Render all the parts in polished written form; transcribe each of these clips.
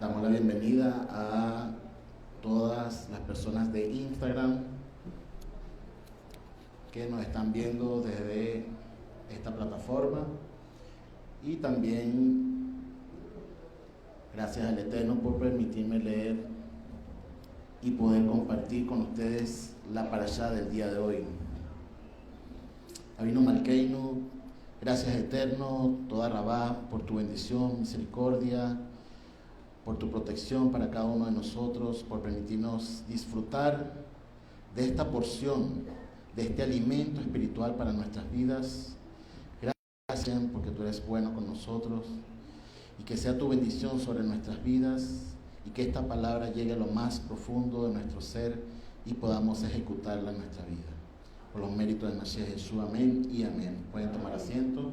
Damos la bienvenida a todas las personas de Instagram que nos están viendo desde esta plataforma, y también gracias al Eterno por permitirme leer y poder compartir con ustedes la parashá del día de hoy. Avinu Malkeinu, gracias Eterno, toda Rabá, por tu bendición, misericordia, por tu protección para cada uno de nosotros, por permitirnos disfrutar de esta porción, de este alimento espiritual para nuestras vidas. Gracias porque tú eres bueno con nosotros, y que sea tu bendición sobre nuestras vidas, y que esta palabra llegue a lo más profundo de nuestro ser y podamos ejecutarla en nuestra vida. Por los méritos de Mashiach Jesús, amén y amén. Pueden tomar asiento.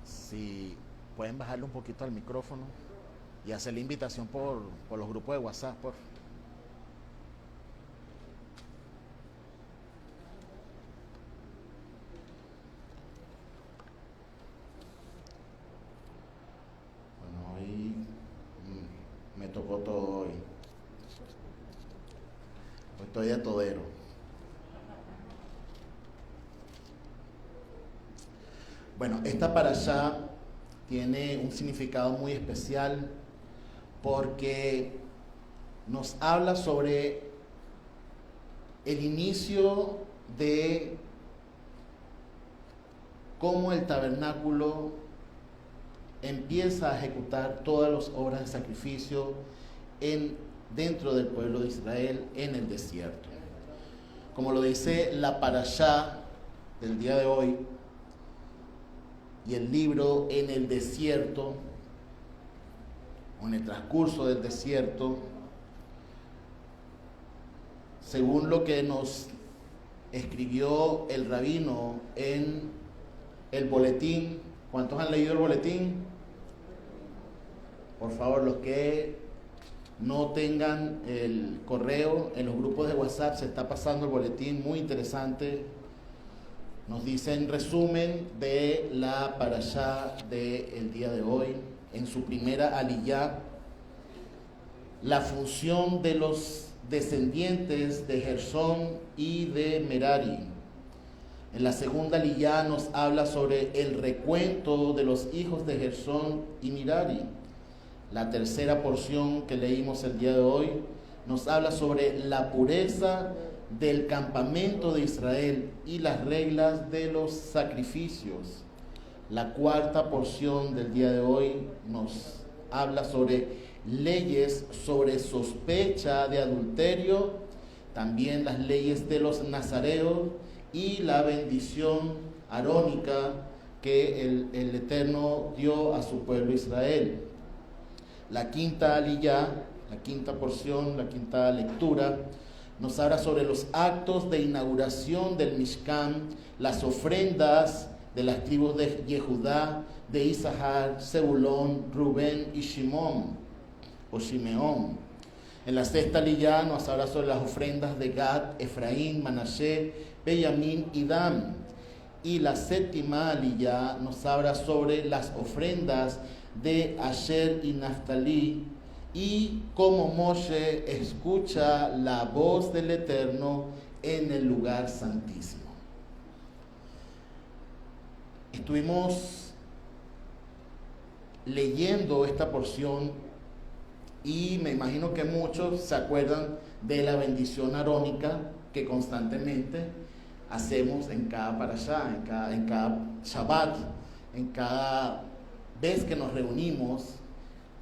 Si pueden bajarle un poquito al micrófono y hacer la invitación por los grupos de WhatsApp, por favor. Bueno, hoy me tocó todo hoy. Hoy estoy de todero. Bueno, esta parashá tiene un significado muy especial porque nos habla sobre el inicio de cómo el tabernáculo empieza a ejecutar todas las obras de sacrificio dentro del pueblo de Israel en el desierto. Como lo dice la parashá del día de hoy, y el libro en el desierto, o en el transcurso del desierto, según lo que nos escribió el rabino en el boletín. ¿Cuántos han leído el boletín? Por favor, los que no tengan el correo, en los grupos de WhatsApp se está pasando el boletín, muy interesante. Nos dice en resumen de la parashá del día de hoy, en su primera aliyá, la función de los descendientes de Gersón y de Merari. En la segunda aliyá nos habla sobre el recuento de los hijos de Gersón y Merari. La tercera porción que leímos el día de hoy nos habla sobre la pureza del campamento de Israel y las reglas de los sacrificios. La cuarta porción del día de hoy nos habla sobre leyes sobre sospecha de adulterio, también las leyes de los nazareos y la bendición arónica que el Eterno dio a su pueblo Israel. La quinta aliyá, la quinta porción, la quinta lectura, nos habla sobre los actos de inauguración del Mishkan, las ofrendas de las tribus de Yehudá, de Isahar, Zebulón, Rubén y Shimón o Shimeón. En la sexta aliyá nos habla sobre las ofrendas de Gad, Efraín, Manasé, Benjamín y Dan. Y la séptima aliyá nos habla sobre las ofrendas de Asher y Naftalí, y cómo Moshe escucha la voz del Eterno en el lugar santísimo. Estuvimos leyendo esta porción y me imagino que muchos se acuerdan de la bendición arónica que constantemente hacemos en cada parashá, en cada Shabbat, en cada vez que nos reunimos,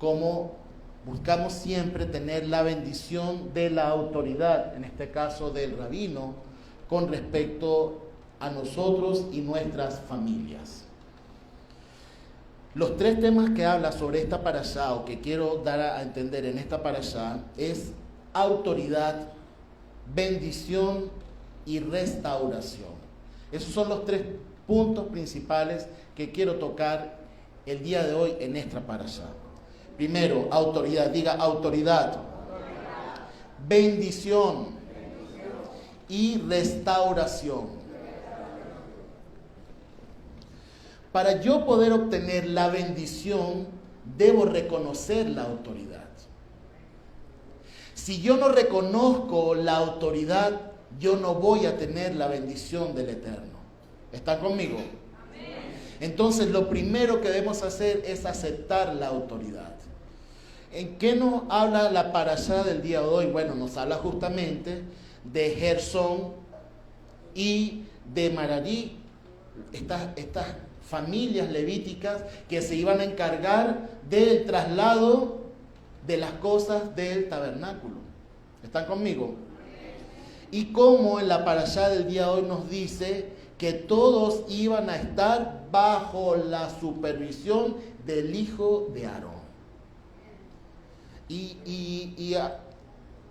como buscamos siempre tener la bendición de la autoridad, en este caso del rabino, con respecto a nosotros y nuestras familias. Los tres temas que habla sobre esta parashá, o que quiero dar a entender en esta parashá, es autoridad, bendición y restauración. Esos son los tres puntos principales que quiero tocar el día de hoy en esta parashá. Primero, autoridad. Diga autoridad. Bendición y restauración. Para yo poder obtener la bendición, debo reconocer la autoridad. Si yo no reconozco la autoridad, yo no voy a tener la bendición del Eterno. ¿Están conmigo? Entonces, lo primero que debemos hacer es aceptar la autoridad. ¿En qué nos habla la parashá del día de hoy? Bueno, nos habla justamente de Gersón y de Merarí, estas familias levíticas que se iban a encargar del traslado de las cosas del tabernáculo. ¿Están conmigo? Y como en la parashá del día de hoy nos dice que todos iban a estar bajo la supervisión del hijo de Aarón. Y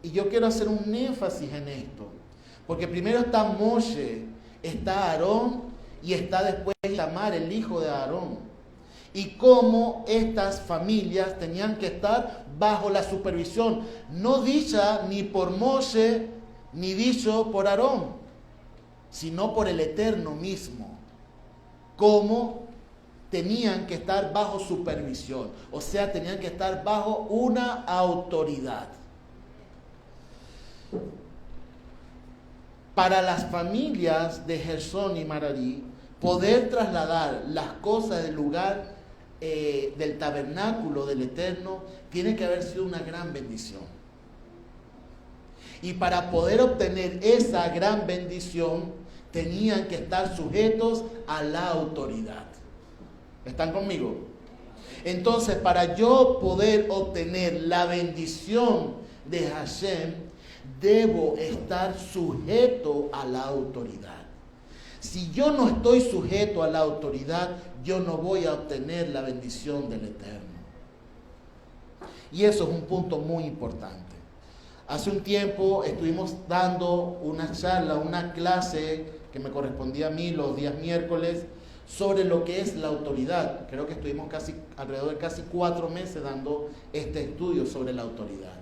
yo quiero hacer un énfasis en esto, porque primero está Moshe, está Aarón y está después Itamar, el hijo de Aarón. Y cómo estas familias tenían que estar bajo la supervisión, no dicha ni por Moshe ni dicho por Aarón, sino por el Eterno mismo. Cómo tenían que estar bajo supervisión, o sea, tenían que estar bajo una autoridad. Para las familias de Gersón y Merarí, poder trasladar las cosas del lugar del tabernáculo del Eterno tiene que haber sido una gran bendición. Y para poder obtener esa gran bendición, tenían que estar sujetos a la autoridad. ¿Están conmigo? Entonces, para yo poder obtener la bendición de Hashem, debo estar sujeto a la autoridad. Si yo no estoy sujeto a la autoridad, yo no voy a obtener la bendición del Eterno. Y eso es un punto muy importante. Hace un tiempo estuvimos dando una charla, una clase que me correspondía a mí los días miércoles sobre lo que es la autoridad. Creo que estuvimos alrededor de casi 4 meses dando este estudio sobre la autoridad.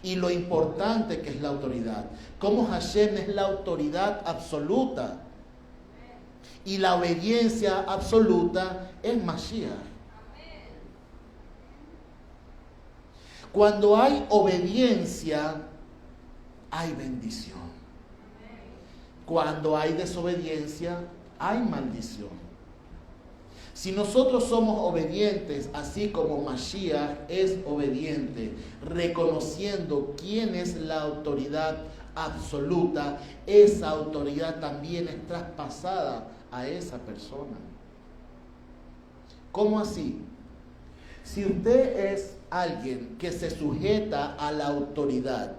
Y lo importante que es la autoridad. Cómo Hashem es la autoridad absoluta. Y la obediencia absoluta es Mashiach. Cuando hay obediencia, hay bendición. Cuando hay desobediencia, hay maldición. Si nosotros somos obedientes, así como Mashiach es obediente, reconociendo quién es la autoridad absoluta, esa autoridad también es traspasada a esa persona. ¿Cómo así? Si usted es alguien que se sujeta a la autoridad,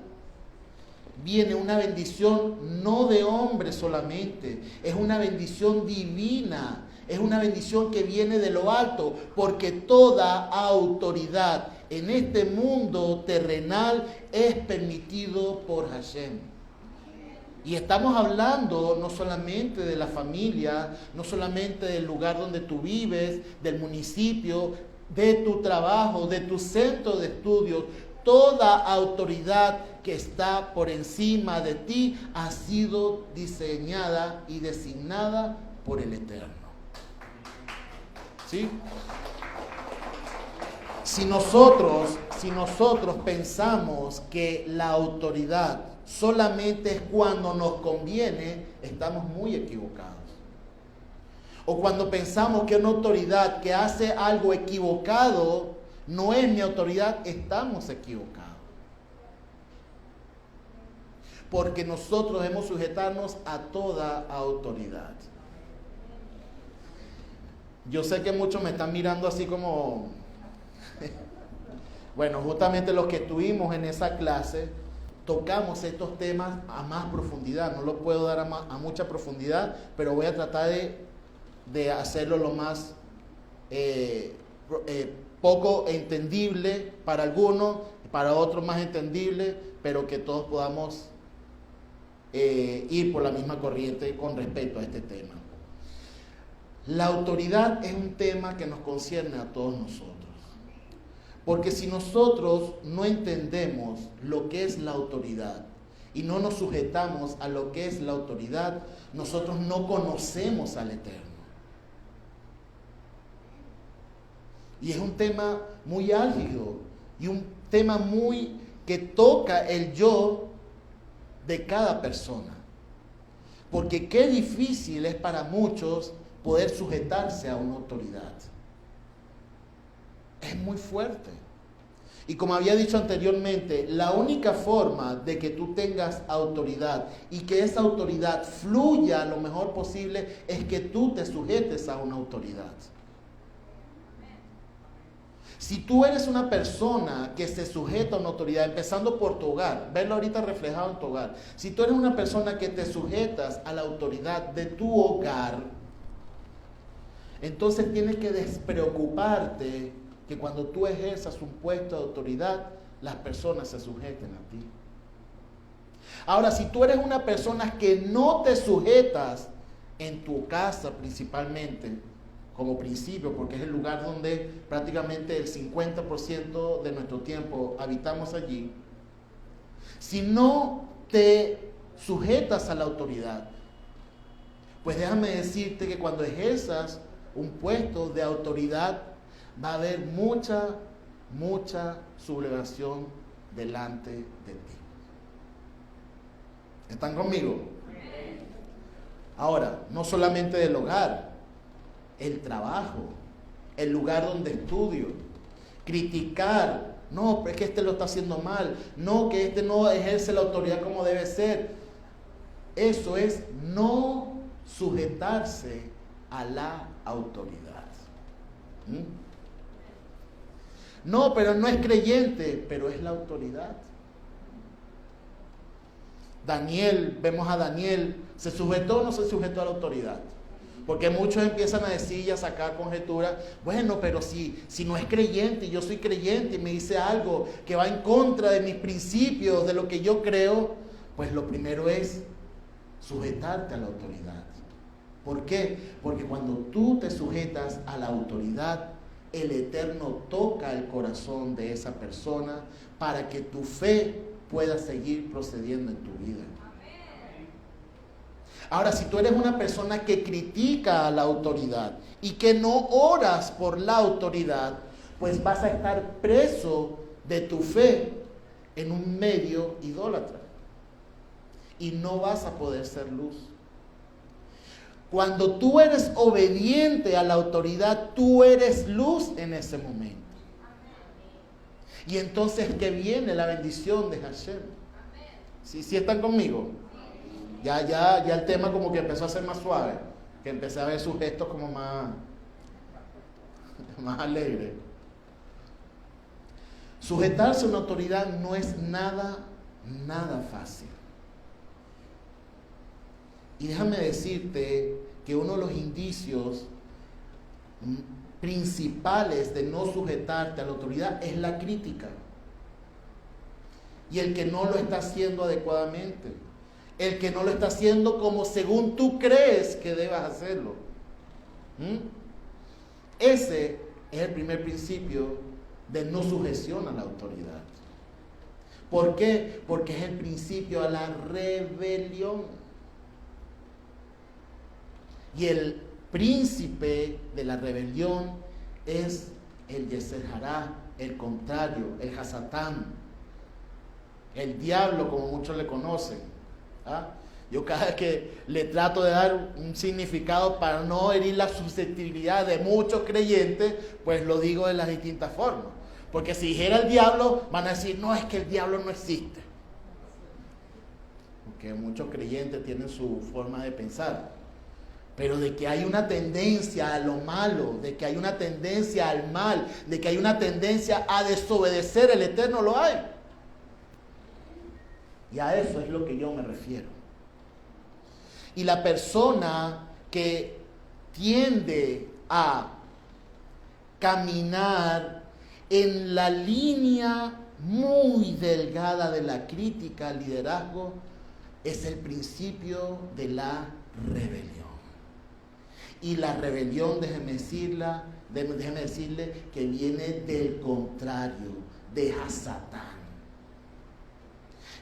viene una bendición no de hombre solamente, es una bendición divina, es una bendición que viene de lo alto, porque toda autoridad en este mundo terrenal es permitido por Hashem. Y estamos hablando no solamente de la familia, no solamente del lugar donde tú vives, del municipio, de tu trabajo, de tu centro de estudios. Toda autoridad que está por encima de ti ha sido diseñada y designada por el Eterno. ¿Sí? Si nosotros pensamos que la autoridad solamente es cuando nos conviene, estamos muy equivocados. O cuando pensamos que una autoridad que hace algo equivocado no es mi autoridad, estamos equivocados. Porque nosotros debemos sujetarnos a toda autoridad. Yo sé que muchos me están mirando así como... Bueno, justamente los que estuvimos en esa clase, tocamos estos temas a más profundidad. No lo puedo dar a mucha profundidad, pero voy a tratar de hacerlo lo más poco entendible para algunos, para otros más entendible, pero que todos podamos ir por la misma corriente con respecto a este tema. La autoridad es un tema que nos concierne a todos nosotros. Porque si nosotros no entendemos lo que es la autoridad y no nos sujetamos a lo que es la autoridad, nosotros no conocemos al Eterno. Y es un tema muy álgido y un tema muy que toca el yo de cada persona. Porque qué difícil es para muchos poder sujetarse a una autoridad. Es muy fuerte. Y como había dicho anteriormente, la única forma de que tú tengas autoridad y que esa autoridad fluya lo mejor posible es que tú te sujetes a una autoridad. Si tú eres una persona que se sujeta a una autoridad, empezando por tu hogar, verlo ahorita reflejado en tu hogar. Si tú eres una persona que te sujetas a la autoridad de tu hogar, entonces tienes que despreocuparte que cuando tú ejerzas un puesto de autoridad, las personas se sujeten a ti. Ahora, si tú eres una persona que no te sujetas en tu casa principalmente, como principio, porque es el lugar donde prácticamente el 50% de nuestro tiempo habitamos allí, si no te sujetas a la autoridad, pues déjame decirte que cuando ejerzas un puesto de autoridad, va a haber mucha sublevación delante de ti. ¿Están conmigo? Ahora, no solamente del hogar, el trabajo, el lugar donde estudio, criticar, no, es que este lo está haciendo mal, no, que este no ejerce la autoridad como debe ser. Eso es no sujetarse a la autoridad. No, pero no es creyente, pero es la autoridad. Daniel, vemos a Daniel, ¿se sujetó o no se sujetó a la autoridad? Porque muchos empiezan a decir y a sacar conjeturas, bueno, pero si no es creyente y yo soy creyente y me dice algo que va en contra de mis principios, de lo que yo creo, pues lo primero es sujetarte a la autoridad. ¿Por qué? Porque cuando tú te sujetas a la autoridad, el Eterno toca el corazón de esa persona para que tu fe pueda seguir procediendo en tu vida. Ahora, si tú eres una persona que critica a la autoridad y que no oras por la autoridad, pues vas a estar preso de tu fe en un medio idólatra y no vas a poder ser luz. Cuando tú eres obediente a la autoridad, tú eres luz en ese momento. Y entonces que viene la bendición de Hashem. ¿Sí están conmigo? Ya el tema como que empezó a ser más suave, que empecé a ver sus gestos como más alegres. Sujetarse a una autoridad no es nada fácil. Y déjame decirte que uno de los indicios principales de no sujetarte a la autoridad es la crítica. Y el que no lo está haciendo adecuadamente. El que no lo está haciendo como según tú crees que debas hacerlo. Ese es el primer principio de no sujeción a la autoridad. ¿Por qué? Porque es el principio a la rebelión. Y el príncipe de la rebelión es el Yetzer Hará, el contrario, el Hasatán, el diablo, como muchos le conocen. Yo cada vez que le trato de dar un significado para no herir la susceptibilidad de muchos creyentes, pues lo digo de las distintas formas. Porque si dijera el diablo, van a decir, no, es que el diablo no existe. Porque muchos creyentes tienen su forma de pensar. Pero de que hay una tendencia a lo malo, de que hay una tendencia al mal, de que hay una tendencia a desobedecer el Eterno, lo hay. Y a eso es lo que yo me refiero. Y la persona que tiende a caminar en la línea muy delgada de la crítica al liderazgo es el principio de la rebelión. Y la rebelión, déjeme decirle que viene del contrario, de Hasatán.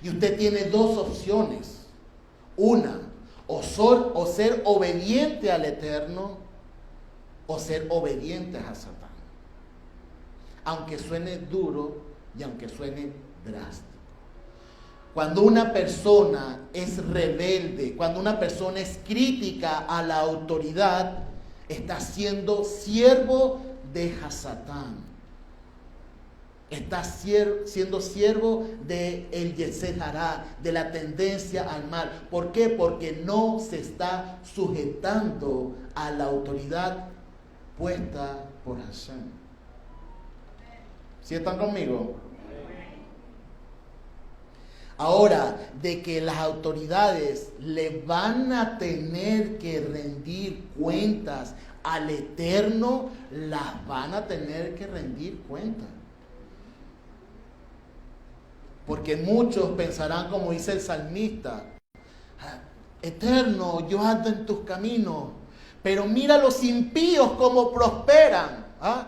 Y usted tiene dos opciones. Una, o ser obediente al Eterno, o ser obediente a Hasatán. aunque suene duro y aunque suene drástico. Cuando una persona es rebelde, cuando una persona es crítica a la autoridad, está siendo siervo de Hasatán. Está siendo siervo de el Yetzer Hará, de la tendencia al mal. ¿Por qué? Porque no se está sujetando a la autoridad puesta por Hashem. ¿Sí están conmigo? Ahora, de que las autoridades le van a tener que rendir cuentas al Eterno, las van a tener que rendir cuentas. Porque muchos pensarán, como dice el salmista: Eterno, yo ando en tus caminos, pero mira los impíos cómo prosperan.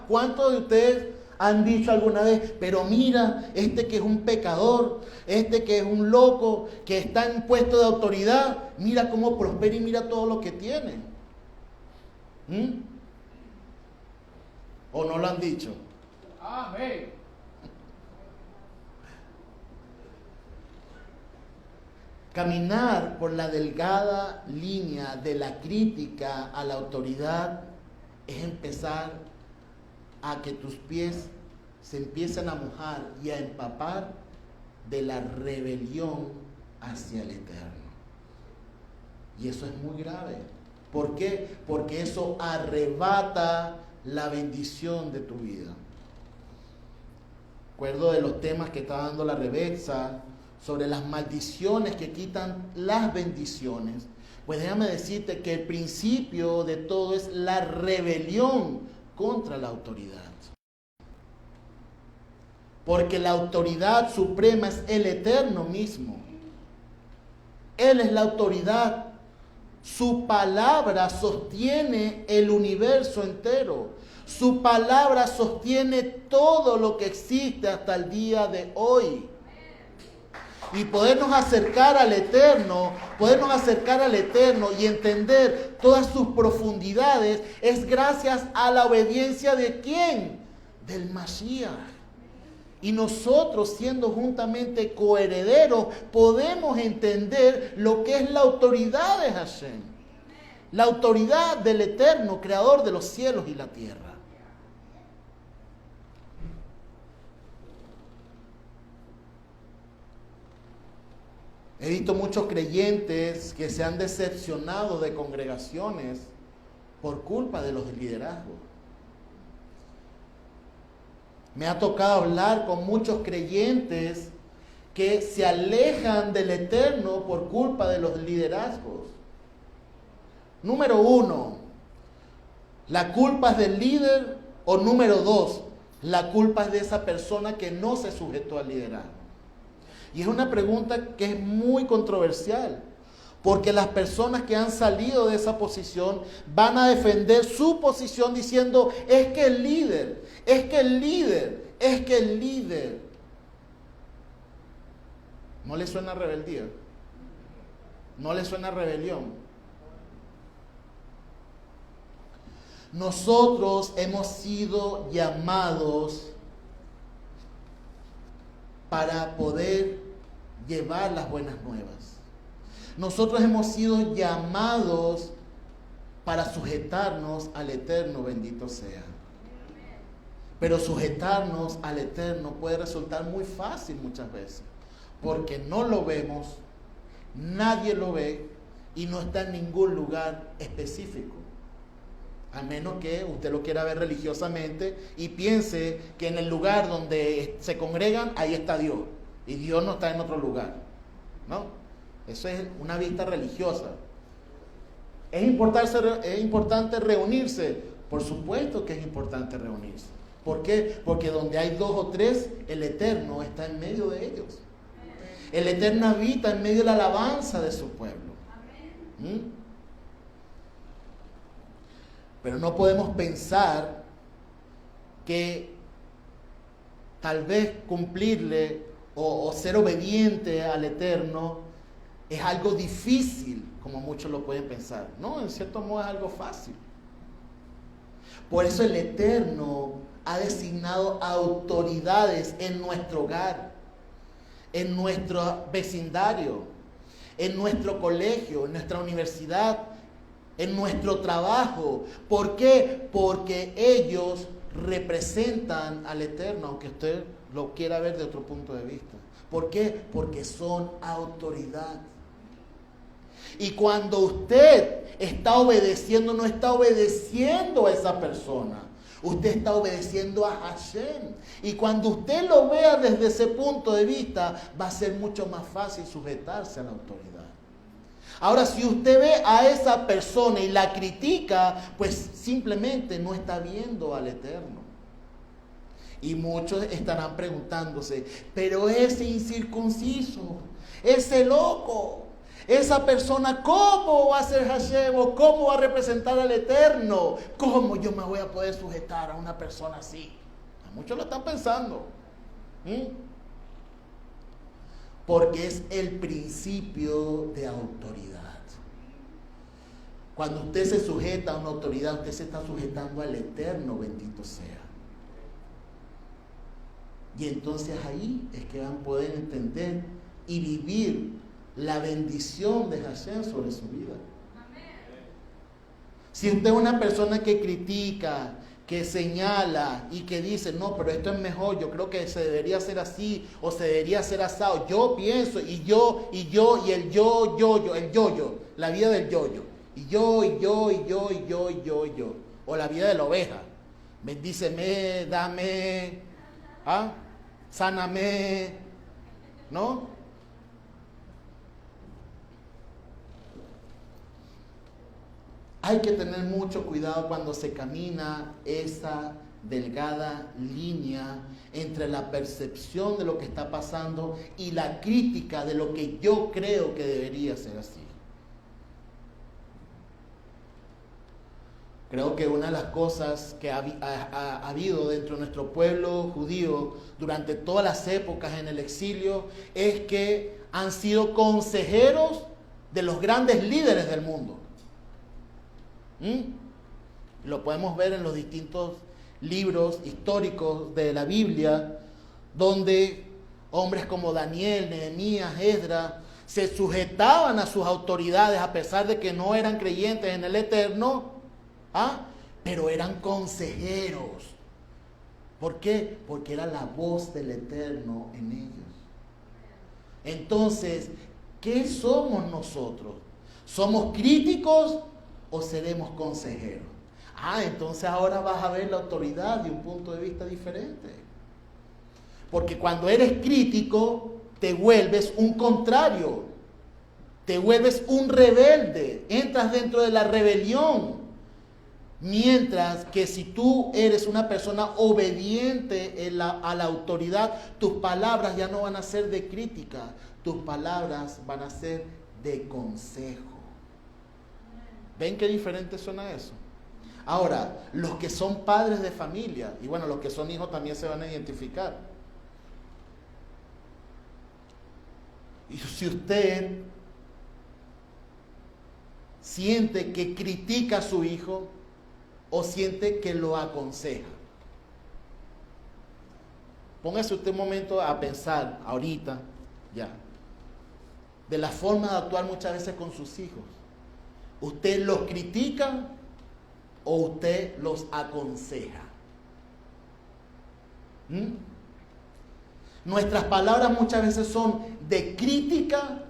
¿Cuántos de ustedes han dicho alguna vez: pero mira, este que es un pecador, este que es un loco, que está en puesto de autoridad, mira cómo prospera y mira todo lo que tiene? ¿O no lo han dicho? Amén. Caminar por la delgada línea de la crítica a la autoridad es empezar a que tus pies se empiecen a mojar y a empapar de la rebelión hacia el Eterno. Y eso es muy grave. ¿Por qué? Porque eso arrebata la bendición de tu vida. Recuerdo de los temas que está dando la Rebeca sobre las maldiciones que quitan las bendiciones. Pues déjame decirte que el principio de todo es la rebelión contra la autoridad. Porque la autoridad suprema es el Eterno mismo. Él es la autoridad. Su palabra sostiene el universo entero. Su palabra sostiene todo lo que existe hasta el día de hoy. Y podernos acercar al Eterno y entender todas sus profundidades es gracias a la obediencia ¿de quién? Del Mashiach. Y nosotros, siendo juntamente coherederos, podemos entender lo que es la autoridad de Hashem. La autoridad del Eterno, creador de los cielos y la tierra. He visto muchos creyentes que se han decepcionado de congregaciones por culpa de los liderazgos. Me ha tocado hablar con muchos creyentes que se alejan del Eterno por culpa de los liderazgos. Número 1, ¿la culpa es del líder? O número 2, ¿la culpa es de esa persona que no se sujetó al liderazgo? Y es una pregunta que es muy controversial, porque las personas que han salido de esa posición van a defender su posición diciendo: es que el líder, es que el líder, es que el líder. ¿No le suena rebeldía? ¿No le suena rebelión? Nosotros hemos sido llamados para poder llevar las buenas nuevas. Nosotros hemos sido llamados para sujetarnos al Eterno, bendito sea. Pero sujetarnos al Eterno puede resultar muy fácil muchas veces, porque no lo vemos, nadie lo ve y no está en ningún lugar específico. A menos que usted lo quiera ver religiosamente y piense que en el lugar donde se congregan, ahí está Dios. Y Dios no está en otro lugar. ¿No? Eso es una vista religiosa. ¿Es importante reunirse? Por supuesto que es importante reunirse. ¿Por qué? Porque donde hay 2 o 3, el Eterno está en medio de ellos. El Eterno habita en medio de la alabanza de su pueblo. Pero no podemos pensar que tal vez cumplirle o ser obediente al Eterno es algo difícil, como muchos lo pueden pensar. No, en cierto modo es algo fácil. Por eso el Eterno ha designado autoridades en nuestro hogar, en nuestro vecindario, en nuestro colegio, en nuestra universidad, en nuestro trabajo. ¿Por qué? Porque ellos representan al Eterno, aunque usted lo quiera ver de otro punto de vista. ¿Por qué? Porque son autoridad. Y cuando usted está obedeciendo, no está obedeciendo a esa persona. Usted está obedeciendo a Hashem. Y cuando usted lo vea desde ese punto de vista, va a ser mucho más fácil sujetarse a la autoridad. Ahora, si usted ve a esa persona y la critica, pues simplemente no está viendo al Eterno. Y muchos estarán preguntándose, pero ese incircunciso, ese loco, esa persona, ¿cómo va a ser Hashem o cómo va a representar al Eterno? ¿Cómo yo me voy a poder sujetar a una persona así? A muchos lo están pensando. Porque es el principio de autoridad. Cuando usted se sujeta a una autoridad, usted se está sujetando al Eterno, bendito sea. Y entonces ahí es que van a poder entender y vivir la bendición de Hashem sobre su vida. Si usted es una persona que critica, que señala y que dice, no, pero esto es mejor, yo creo que se debería hacer así o se debería hacer asado, yo pienso, y el yo, la vida del yo-yo, y yo, o la vida de la oveja, bendíceme, dame, sáname, ¿no? Hay que tener mucho cuidado cuando se camina esa delgada línea entre la percepción de lo que está pasando y la crítica de lo que yo creo que debería ser así. Creo que una de las cosas que ha habido dentro de nuestro pueblo judío durante todas las épocas en el exilio es que han sido consejeros de los grandes líderes del mundo. Lo podemos ver en los distintos libros históricos de la Biblia, donde hombres como Daniel, Nehemías, Esdras se sujetaban a sus autoridades a pesar de que no eran creyentes en el Eterno, pero eran consejeros. ¿Por qué? Porque era la voz del Eterno en ellos. Entonces, ¿qué somos nosotros? ¿Somos críticos o seremos consejeros? Entonces ahora vas a ver la autoridad de un punto de vista diferente. Porque cuando eres crítico, te vuelves un contrario, te vuelves un rebelde, entras dentro de la rebelión. Mientras que si tú eres una persona obediente a la autoridad, tus palabras ya no van a ser de crítica, tus palabras van a ser de consejo. ¿Ven qué diferente suena eso? Ahora, los que son padres de familia, y bueno, los que son hijos también se van a identificar. Y si usted siente que critica a su hijo o siente que lo aconseja, póngase usted un momento a pensar, ahorita, ya, de la forma de actuar muchas veces con sus hijos. ¿Usted los critica o usted los aconseja? Nuestras palabras muchas veces son de crítica.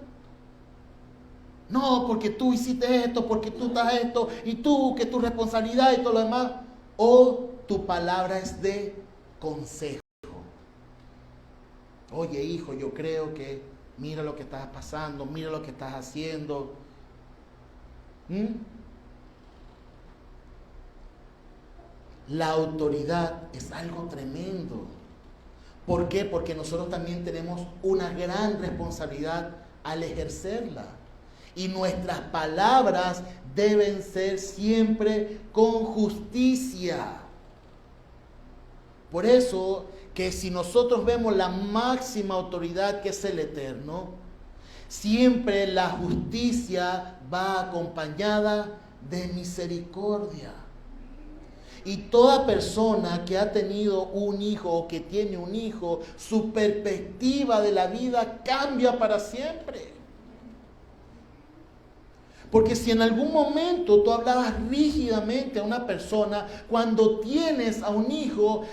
No, porque tú hiciste esto, porque tú estás esto, y tú, que tu responsabilidad y todo lo demás. O tu palabra es de consejo. Oye, hijo, yo creo que mira lo que estás pasando, mira lo que estás haciendo. La autoridad es algo tremendo. ¿Por qué? Porque nosotros también tenemos una gran responsabilidad al ejercerla. Y nuestras palabras deben ser siempre con justicia. Por eso que si nosotros vemos la máxima autoridad que es el Eterno, siempre la justicia va acompañada de misericordia. Y toda persona que ha tenido un hijo o que tiene un hijo, su perspectiva de la vida cambia para siempre. Porque si en algún momento tú hablabas rígidamente a una persona, cuando tienes a un hijo,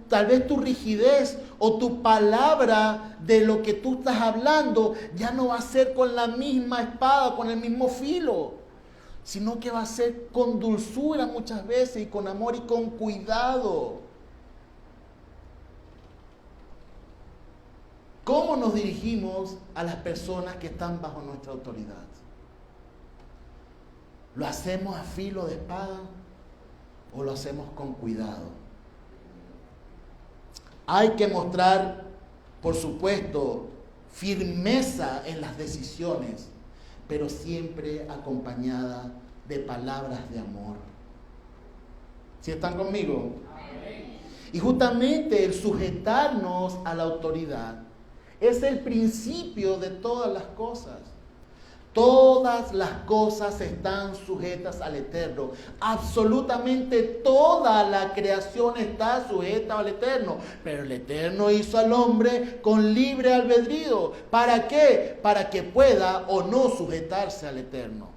tal vez tu rigidez o tu palabra de lo que tú estás hablando ya no va a ser con la misma espada, con el mismo filo, sino que va a ser con dulzura muchas veces y con amor y con cuidado. ¿Cómo nos dirigimos a las personas que están bajo nuestra autoridad? ¿Lo hacemos a filo de espada o lo hacemos con cuidado? Hay que mostrar, por supuesto, firmeza en las decisiones, pero siempre acompañada de palabras de amor. ¿Sí están conmigo? Amén. Y justamente el sujetarnos a la autoridad es el principio de todas las cosas. Todas las cosas están sujetas al Eterno. Absolutamente toda la creación está sujeta al Eterno. Pero el Eterno hizo al hombre con libre albedrío. ¿Para qué? Para que pueda o no sujetarse al Eterno.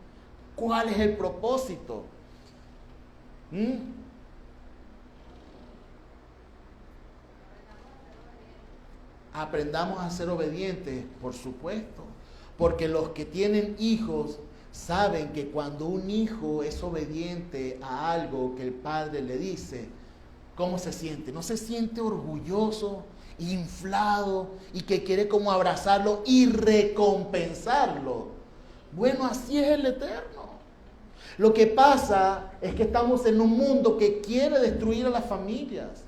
¿Cuál es el propósito? Aprendamos a ser obedientes, por supuesto. Porque los que tienen hijos saben que cuando un hijo es obediente a algo que el padre le dice, ¿cómo se siente? ¿No se siente orgulloso, inflado y que quiere como abrazarlo y recompensarlo? Bueno, así es el Eterno. Lo que pasa es que estamos en un mundo que quiere destruir a las familias.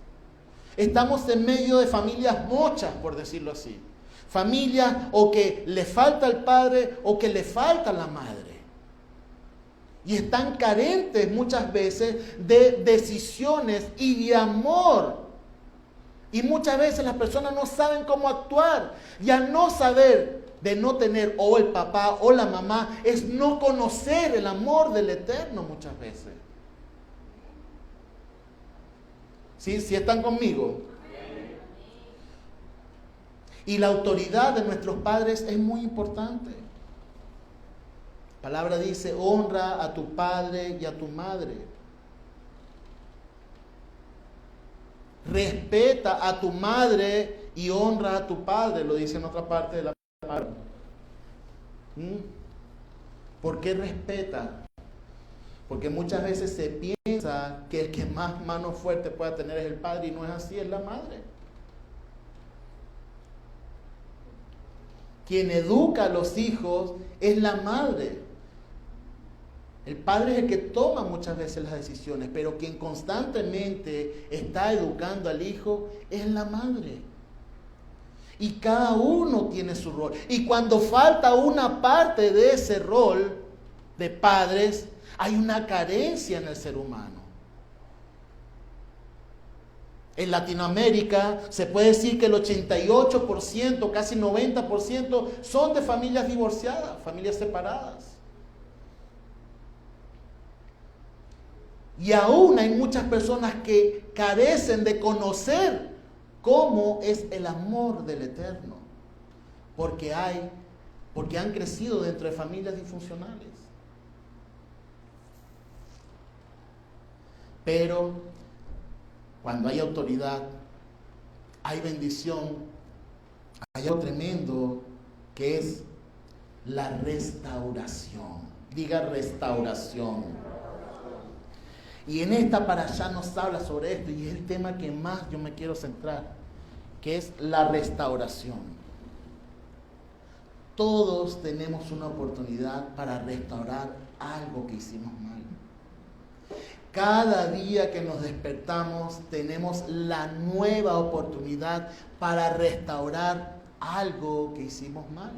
Estamos en medio de familias mochas, por decirlo así. Familias o que le falta al padre o que le falta a la madre. Y están carentes muchas veces de decisiones y de amor. Y muchas veces las personas no saben cómo actuar. Y al no saber, de no tener o el papá o la mamá, es no conocer el amor del Eterno muchas veces. ¿Sí están conmigo? Y la autoridad de nuestros padres es muy importante. La palabra dice, honra a tu padre y a tu madre. Respeta a tu madre y honra a tu padre, lo dice en otra parte de la palabra. ¿Por qué respeta? Porque muchas veces se piensa que el que más mano fuerte pueda tener es el padre y no es así, es la madre. Quien educa a los hijos es la madre. El padre es el que toma muchas veces las decisiones, pero quien constantemente está educando al hijo es la madre. Y cada uno tiene su rol. Y cuando falta una parte de ese rol de padres, hay una carencia en el ser humano. En Latinoamérica se puede decir que el 88%, casi 90% son de familias divorciadas, familias separadas. Y aún hay muchas personas que carecen de conocer cómo es el amor del Eterno, porque han crecido dentro de familias disfuncionales. Pero cuando hay autoridad, hay bendición, hay algo tremendo que es la restauración. Diga restauración. Y en esta parashá nos habla sobre esto y es el tema que más yo me quiero centrar, que es la restauración. Todos tenemos una oportunidad para restaurar algo que hicimos mal. Cada día que nos despertamos tenemos la nueva oportunidad para restaurar algo que hicimos mal.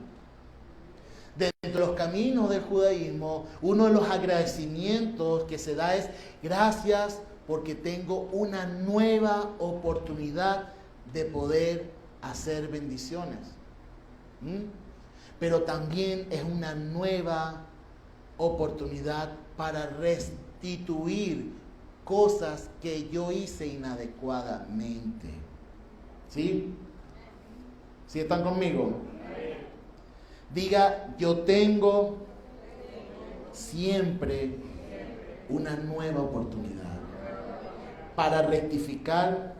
Dentro de los caminos del judaísmo, uno de los agradecimientos que se da es gracias porque tengo una nueva oportunidad de poder hacer bendiciones. Pero también es una nueva oportunidad para restituir cosas que yo hice inadecuadamente. ¿Sí? ¿Sí están conmigo? Diga, yo tengo siempre una nueva oportunidad para rectificar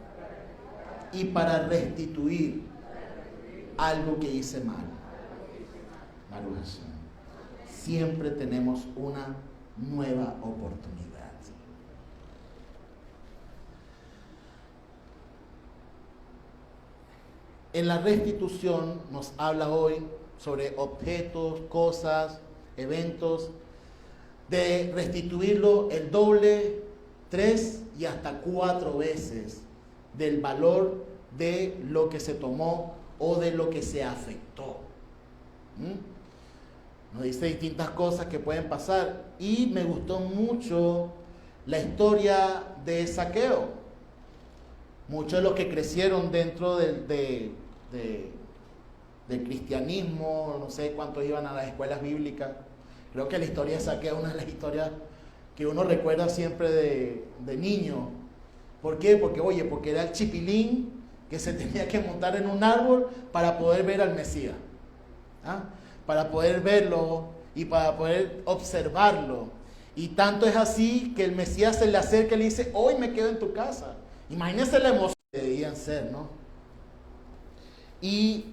y para restituir algo que hice mal. Siempre tenemos una nueva oportunidad. En la restitución nos habla hoy sobre objetos, cosas, eventos, de restituirlo el doble, 3 y hasta 4 veces del valor de lo que se tomó o de lo que se afectó. Nos dice distintas cosas que pueden pasar y me gustó mucho la historia de Zaqueo. Muchos de los que crecieron dentro del cristianismo, no sé cuántos iban a las escuelas bíblicas, creo que la historia de Zaqueo es una de las historias que uno recuerda siempre de niño. ¿Por qué? Porque era el chipilín que se tenía que montar en un árbol para poder ver al Mesías. Para poder verlo y para poder observarlo. Y tanto es así que el Mesías se le acerca y le dice, hoy me quedo en tu casa. Imagínense la emoción que debían ser, ¿no? Y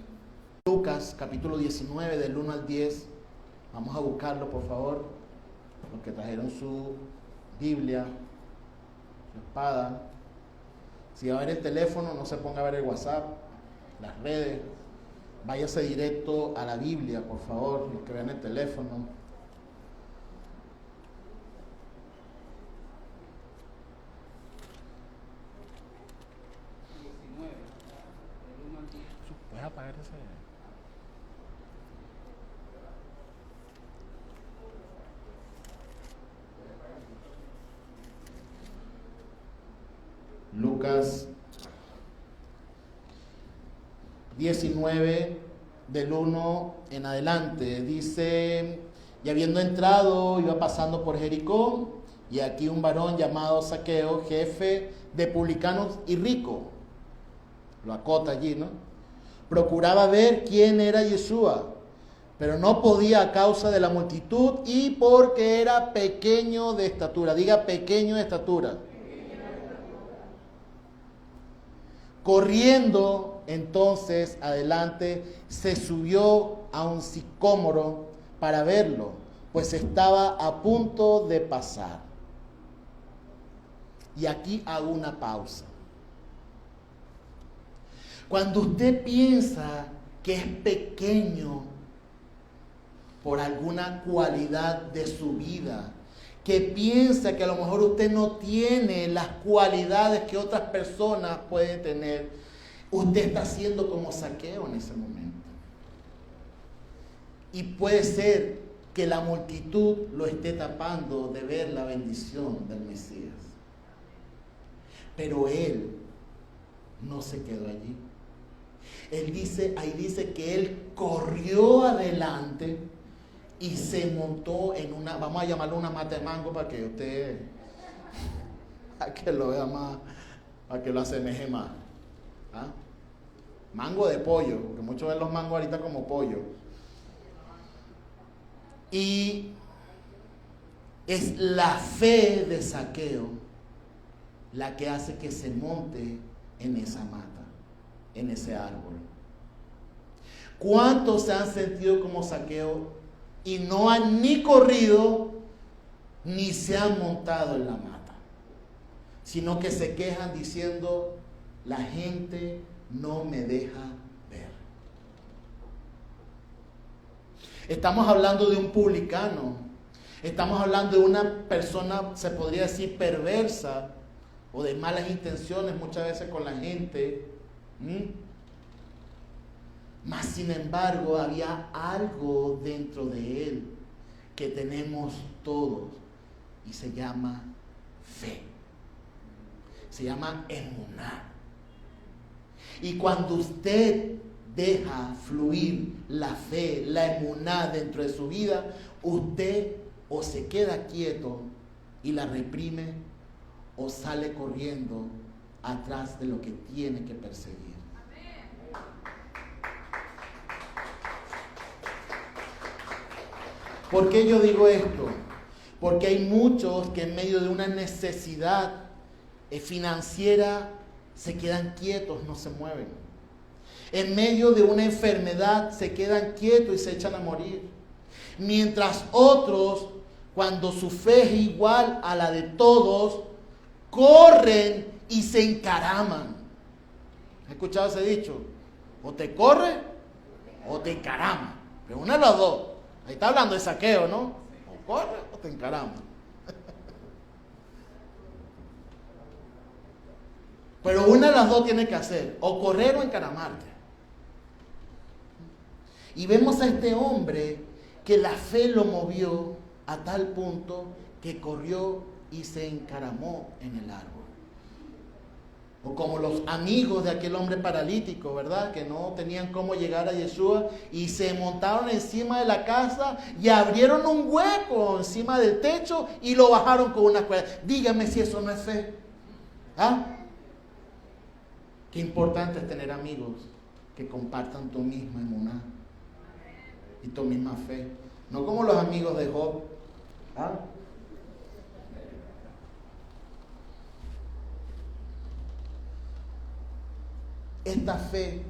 Lucas capítulo 19 del 1 al 10, vamos a buscarlo por favor, los que trajeron su Biblia, su espada. Si va a ver el teléfono, no se ponga a ver el WhatsApp, las redes. Váyase directo a la Biblia, por favor, los que vean el teléfono. ¿Puedes apagar ese? Lucas 19 del 1 en adelante dice, y habiendo entrado iba pasando por Jericó, y aquí un varón llamado Zaqueo, jefe de publicanos y rico, lo acota allí, ¿no? Procuraba ver quién era Yeshua, pero no podía a causa de la multitud y porque era pequeño de estatura. Diga, pequeño de estatura. Corriendo entonces adelante, se subió a un sicómoro para verlo, pues estaba a punto de pasar. Y aquí hago una pausa. Cuando usted piensa que es pequeño por alguna cualidad de su vida, que piensa que a lo mejor usted no tiene las cualidades que otras personas pueden tener, usted está siendo como Zaqueo en ese momento. Y puede ser que la multitud lo esté tapando de ver la bendición del Mesías. Pero él no se quedó allí. Ahí dice que él corrió adelante y se montó en una, vamos a llamarlo una mata de mango para que usted, para que lo vea más, para que lo asemeje más. Mango de pollo, porque muchos ven los mangos ahorita como pollo. Y es la fe de Zaqueo la que hace que se monte en esa mata, en ese árbol. ¿Cuántos se han sentido como Zaqueo y no han ni corrido ni se han montado en la mata, sino que se quejan diciendo, la gente no me deja ver? Estamos hablando de un publicano, estamos hablando de una persona, se podría decir, perversa o de malas intenciones muchas veces con la gente. Mas sin embargo había algo dentro de él que tenemos todos y se llama fe, se llama emuná. Y cuando usted deja fluir la fe, la emuná dentro de su vida, usted o se queda quieto y la reprime, o sale corriendo atrás de lo que tiene que perseguir. ¿Por qué yo digo esto? Porque hay muchos que en medio de una necesidad financiera se quedan quietos, no se mueven. En medio de una enfermedad se quedan quietos y se echan a morir. Mientras otros, cuando su fe es igual a la de todos, corren y se encaraman. ¿Has escuchado ese dicho? O te corre o te encarama. Pero una de las dos. Ahí está hablando de saqueo, ¿no? O corre o te encarama. Pero una de las dos tiene que hacer, o correr o encaramarte. Y vemos a este hombre que la fe lo movió a tal punto que corrió y se encaramó en el árbol. O como los amigos de aquel hombre paralítico, ¿verdad? Que no tenían cómo llegar a Yeshua y se montaron encima de la casa y abrieron un hueco encima del techo y lo bajaron con una cuerda. Dígame si eso no es fe. ¿Ah? Qué importante es tener amigos que compartan tu misma emuná y tu misma fe. No como los amigos de Job. ¿Ah? Esta fe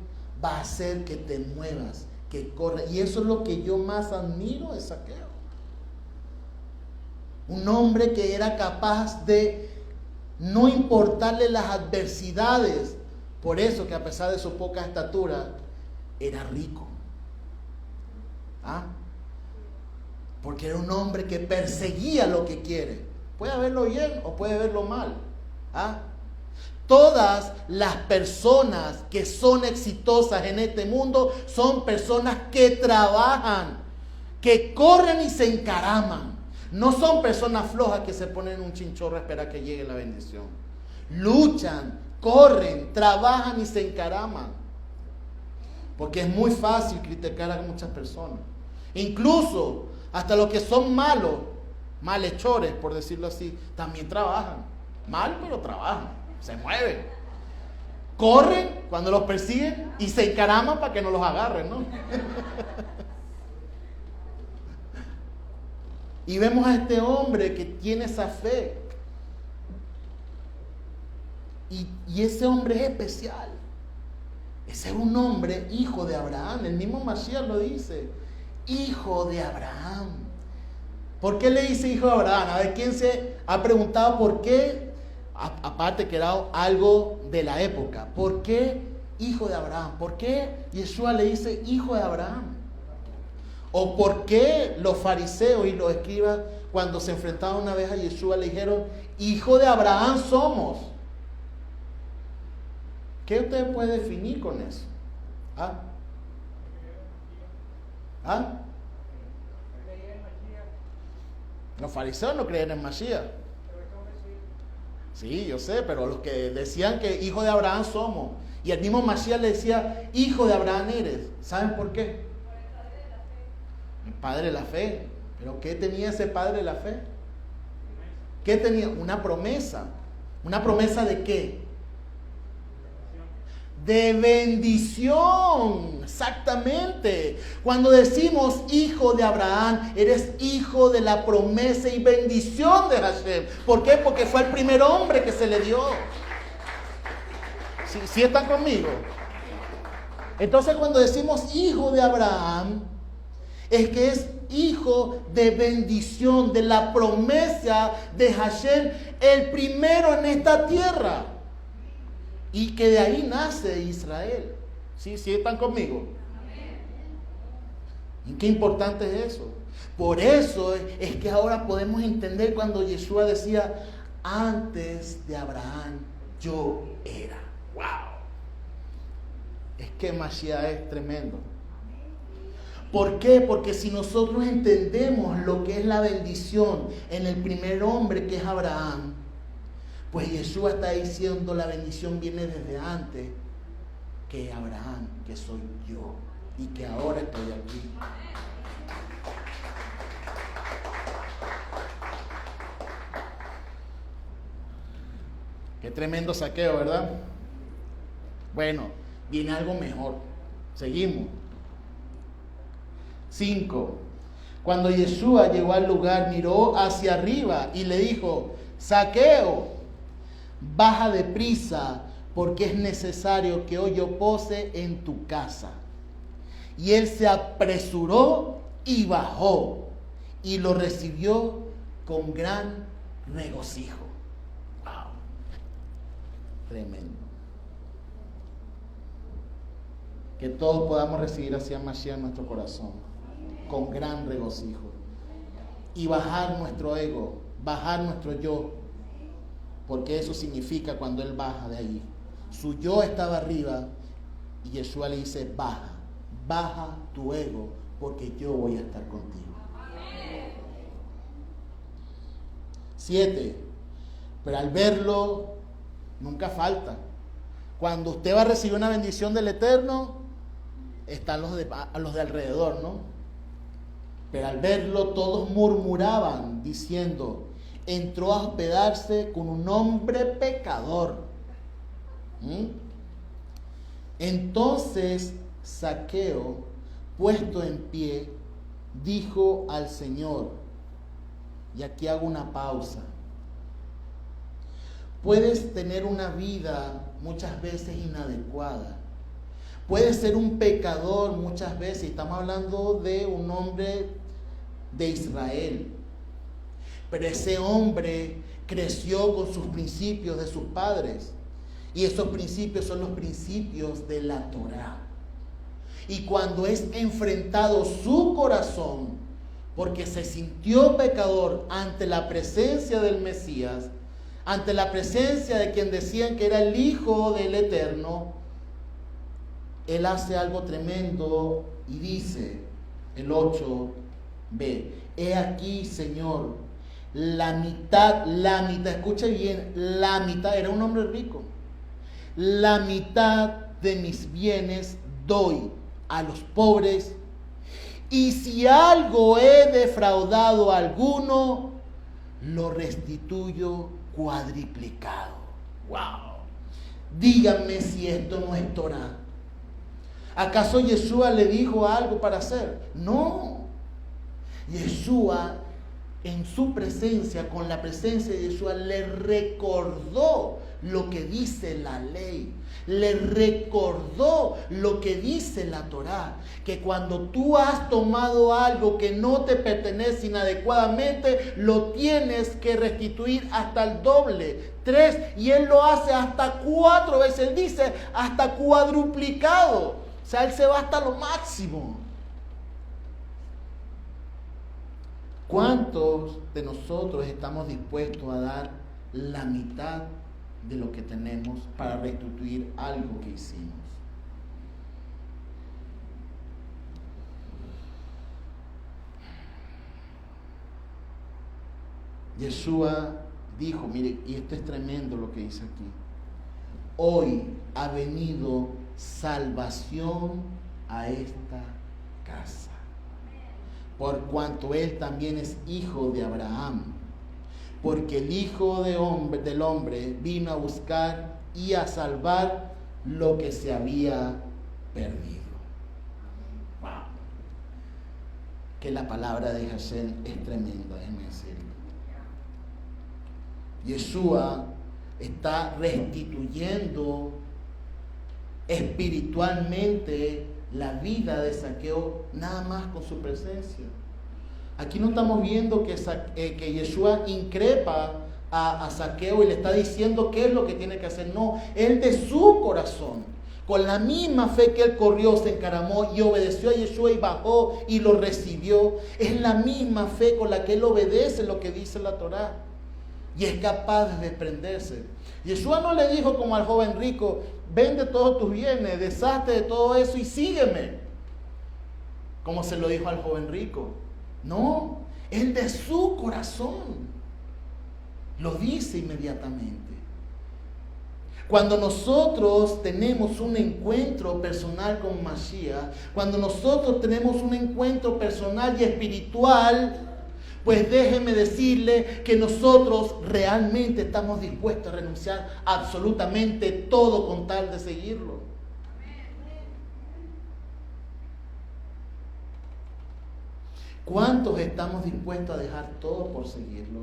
va a hacer que te muevas, que corras. Y eso es lo que yo más admiro de Zaqueo. Un hombre que era capaz de no importarle las adversidades. Por eso que a pesar de su poca estatura, era rico. ¿Ah? Porque era un hombre que perseguía lo que quiere. Puede verlo bien o puede verlo mal. ¿Ah? Todas las personas que son exitosas en este mundo son personas que trabajan, que corren y se encaraman. No son personas flojas que se ponen en un chinchorro a esperar que llegue la bendición. Luchan, corren, trabajan y se encaraman. Porque es muy fácil criticar a muchas personas. Incluso hasta los que son malos, malhechores, por decirlo así, también trabajan. Mal, pero trabajan. Se mueven. Corren cuando los persiguen y se encaraman para que no los agarren, ¿no? Y vemos a este hombre que tiene esa fe. Y ese hombre es especial. Ese es un hombre hijo de Abraham. El mismo Mashiach lo dice. Hijo de Abraham. ¿Por qué le dice hijo de Abraham? A ver, ¿quién se ha preguntado por qué? Aparte que era algo de la época. ¿Por qué hijo de Abraham? ¿Por qué Yeshua le dice hijo de Abraham? ¿O por qué los fariseos y los escribas cuando se enfrentaron una vez a Yeshua le dijeron hijo de Abraham somos? ¿Qué usted puede definir con eso? ¿Ah? ¿Ah? Los fariseos no creían en Mashiach. Sí, yo sé, pero los que decían que hijo de Abraham somos, y el mismo Mashiach le decía, hijo de Abraham eres. ¿Saben por qué? El padre de la fe. ¿Pero qué tenía ese padre de la fe? ¿Qué tenía? Una promesa. ¿Una promesa de qué? De bendición. Exactamente. Cuando decimos hijo de Abraham, eres hijo de la promesa y bendición de Hashem. ¿Por qué? Porque fue el primer hombre que se le dio. ¿Sí están conmigo? Entonces cuando decimos hijo de Abraham, es que es hijo de bendición, de la promesa de Hashem, el primero en esta tierra. Y que de ahí nace Israel. ¿Sí están conmigo? ¿Y qué importante es eso? Por eso es que ahora podemos entender cuando Yeshua decía, antes de Abraham yo era. ¡Wow! Es que Mashiach es tremendo. ¿Por qué? Porque si nosotros entendemos lo que es la bendición en el primer hombre que es Abraham, pues Yeshua está diciendo la bendición viene desde antes que Abraham, que soy yo y que ahora estoy aquí. Qué tremendo Zaqueo, ¿verdad? Bueno, viene algo mejor. Seguimos. 5. Cuando Yeshua llegó al lugar, miró hacia arriba y le dijo: Zaqueo, baja deprisa, porque es necesario que hoy yo pose en tu casa. Y él se apresuró y bajó, y lo recibió con gran regocijo. Wow. Tremendo. Que todos podamos recibir así a Mashiach en nuestro corazón, con gran regocijo. Y bajar nuestro ego, bajar nuestro yo, porque eso significa cuando él baja de allí. Su yo estaba arriba y Yeshua le dice: baja tu ego, porque yo voy a estar contigo. 7. Pero al verlo, nunca falta. Cuando usted va a recibir una bendición del Eterno, están los de alrededor, ¿no? Pero al verlo, todos murmuraban, diciendo: entró a hospedarse con un hombre pecador. Entonces Zaqueo, puesto en pie, dijo al Señor, y aquí hago una pausa: puedes tener una vida muchas veces inadecuada, puedes ser un pecador muchas veces, estamos hablando de un hombre de Israel, pero ese hombre creció con sus principios de sus padres, y esos principios son los principios de la Torá. Y cuando es enfrentado su corazón, porque se sintió pecador ante la presencia del Mesías, ante la presencia de quien decían que era el Hijo del Eterno, él hace algo tremendo y dice, el 8b: he aquí, Señor, la mitad, escuche bien, la mitad, era un hombre rico, la mitad de mis bienes doy a los pobres, y si algo he defraudado a alguno, lo restituyo cuadriplicado. Wow. Díganme si esto no es Torah. ¿Acaso Yeshua le dijo algo para hacer? No. Yeshua, en su presencia, con la presencia de Yeshua, le recordó lo que dice la ley, le recordó lo que dice la Torá, que cuando tú has tomado algo que no te pertenece inadecuadamente, lo tienes que restituir hasta el doble, 3, y él lo hace hasta 4 veces, él dice hasta cuadruplicado, o sea, él se va hasta lo máximo. ¿Cuántos de nosotros estamos dispuestos a dar la mitad de lo que tenemos para restituir algo que hicimos? Yeshua dijo, mire, y esto es tremendo lo que dice aquí: hoy ha venido salvación a esta casa, por cuanto él también es hijo de Abraham, porque el Hijo del Hombre vino a buscar y a salvar lo que se había perdido. Wow. Que la palabra de Hashem es tremenda, déjenme decirlo. Yeshua está restituyendo espiritualmente la vida de Zaqueo nada más con su presencia. Aquí no estamos viendo que Yeshua increpa a Zaqueo y le está diciendo qué es lo que tiene que hacer. No, él de su corazón, con la misma fe que él corrió, se encaramó y obedeció a Yeshua y bajó y lo recibió. Es la misma fe con la que él obedece lo que dice la Torá y es capaz de desprenderse. Yeshua no le dijo como al joven rico: vende todos tus bienes, deshazte de todo eso y sígueme, como se lo dijo al joven rico. No, él de su corazón lo dice inmediatamente. Cuando nosotros tenemos un encuentro personal con Mashiach, cuando nosotros tenemos un encuentro personal y espiritual, Pues déjeme decirle que nosotros realmente estamos dispuestos a renunciar absolutamente todo con tal de seguirlo. ¿Cuántos estamos dispuestos a dejar todo por seguirlo?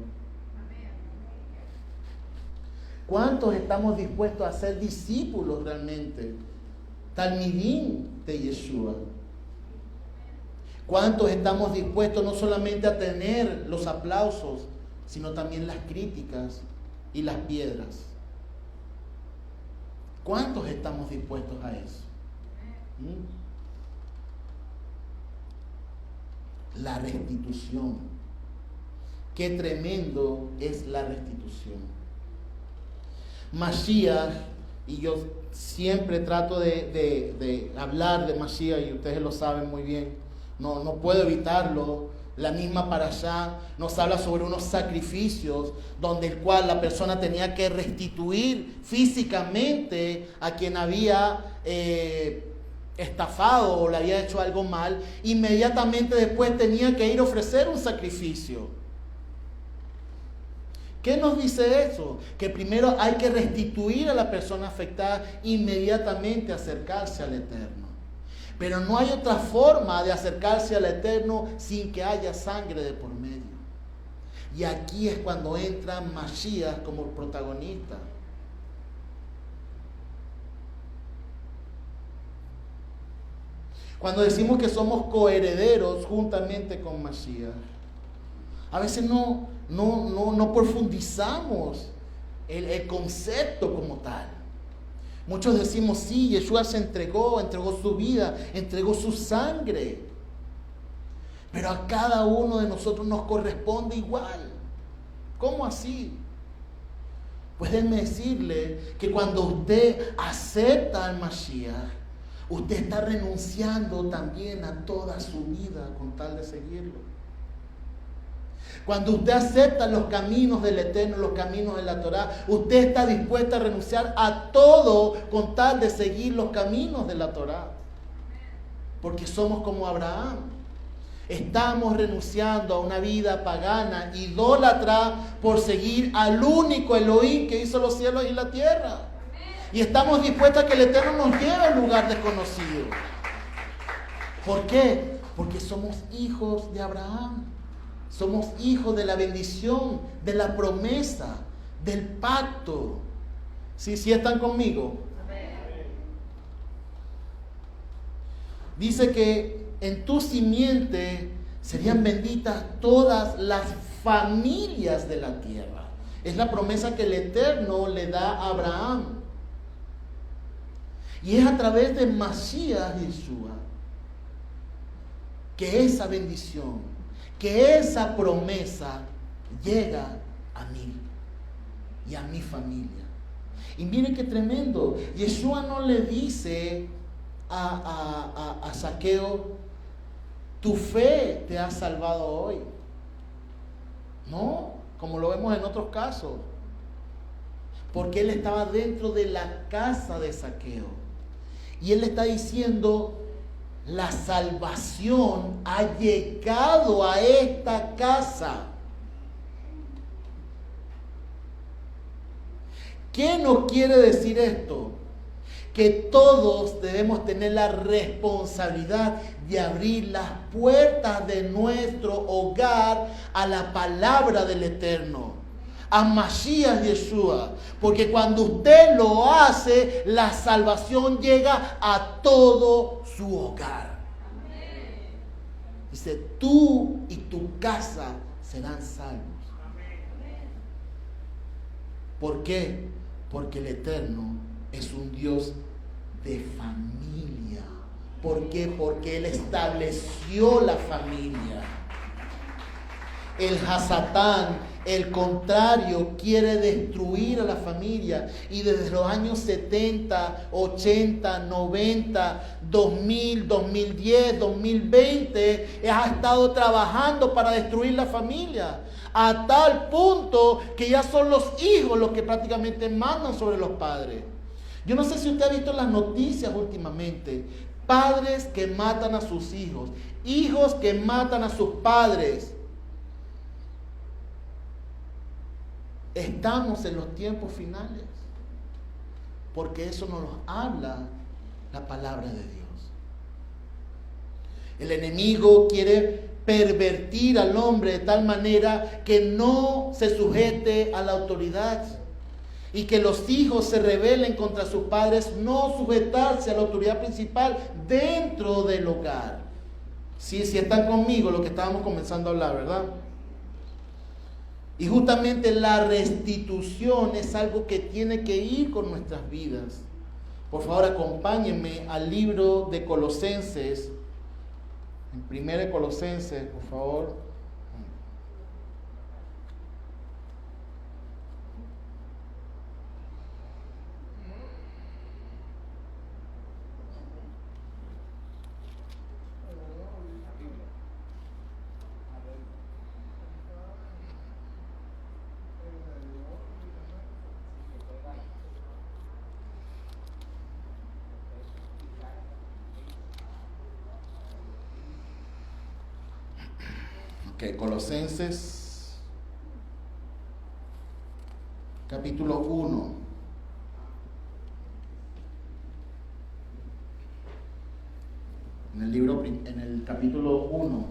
¿Cuántos estamos dispuestos a ser discípulos realmente? Talmidín de Yeshua. ¿Cuántos estamos dispuestos no solamente a tener los aplausos, sino también las críticas y las piedras? ¿Cuántos estamos dispuestos a eso? La restitución. Qué tremendo es la restitución. Mashiach, y yo siempre trato de hablar de Mashiach, y ustedes lo saben muy bien, no puedo evitarlo. La misma parashá nos habla sobre unos sacrificios donde el cual la persona tenía que restituir físicamente a quien había estafado o le había hecho algo mal. Inmediatamente después tenía que ir a ofrecer un sacrificio. ¿Qué nos dice eso? Que primero hay que restituir a la persona afectada, inmediatamente acercarse al Eterno. Pero no hay otra forma de acercarse al Eterno sin que haya sangre de por medio. Y aquí es cuando entra Mashiach como protagonista. Cuando decimos que somos coherederos juntamente con Mashiach, a veces no profundizamos el concepto como tal. Muchos decimos, sí, Yeshua se entregó su vida, entregó su sangre. Pero a cada uno de nosotros nos corresponde igual. ¿Cómo así? Pues déjeme decirle que cuando usted acepta al Mashiach, usted está renunciando también a toda su vida con tal de seguirlo. Cuando usted acepta los caminos del Eterno, los caminos de la Torá, usted está dispuesto a renunciar a todo con tal de seguir los caminos de la Torá. Porque somos como Abraham. Estamos renunciando a una vida pagana, idólatra, por seguir al único Elohim que hizo los cielos y la tierra. Y estamos dispuestos a que el Eterno nos lleve a un lugar desconocido. ¿Por qué? Porque somos hijos de Abraham. Somos hijos de la bendición, de la promesa, del pacto. ¿Sí están conmigo? Dice que en tu simiente serían benditas todas las familias de la tierra. Es la promesa que el Eterno le da a Abraham. Y es a través de Mashiach Yeshua que esa bendición, que esa promesa llega a mí y a mi familia. Y miren qué tremendo. Yeshua no le dice a Zaqueo, tu fe te ha salvado hoy. No, como lo vemos en otros casos. Porque él estaba dentro de la casa de Zaqueo. Y él le está diciendo, la salvación ha llegado a esta casa. ¿Qué nos quiere decir esto? Que todos debemos tener la responsabilidad de abrir las puertas de nuestro hogar a la palabra del Eterno, a Mashiach Yeshua, porque cuando usted lo hace, la salvación llega a todo su hogar. Dice, tú y tu casa serán salvos. ¿Por qué? Porque el Eterno es un Dios de familia. ¿Por qué? Porque Él estableció la familia. El Hasatán, el contrario, quiere destruir a la familia. Y desde los años 70, 80, 90, 2000, 2010, 2020, ha estado trabajando para destruir la familia. A tal punto que ya son los hijos los que prácticamente mandan sobre los padres. Yo no sé si usted ha visto las noticias últimamente. Padres que matan a sus hijos. Hijos que matan a sus padres. Estamos en los tiempos finales, porque eso nos lo habla la palabra de Dios. El enemigo quiere pervertir al hombre de tal manera que no se sujete a la autoridad y que los hijos se rebelen contra sus padres, no sujetarse a la autoridad principal dentro del hogar. Sí, si están conmigo, lo que estábamos comenzando a hablar, ¿verdad? Y justamente la restitución es algo que tiene que ir con nuestras vidas. Por favor, acompáñenme al libro de Colosenses. En 1 Colosenses, por favor. Colosenses, capítulo 1. En el capítulo 1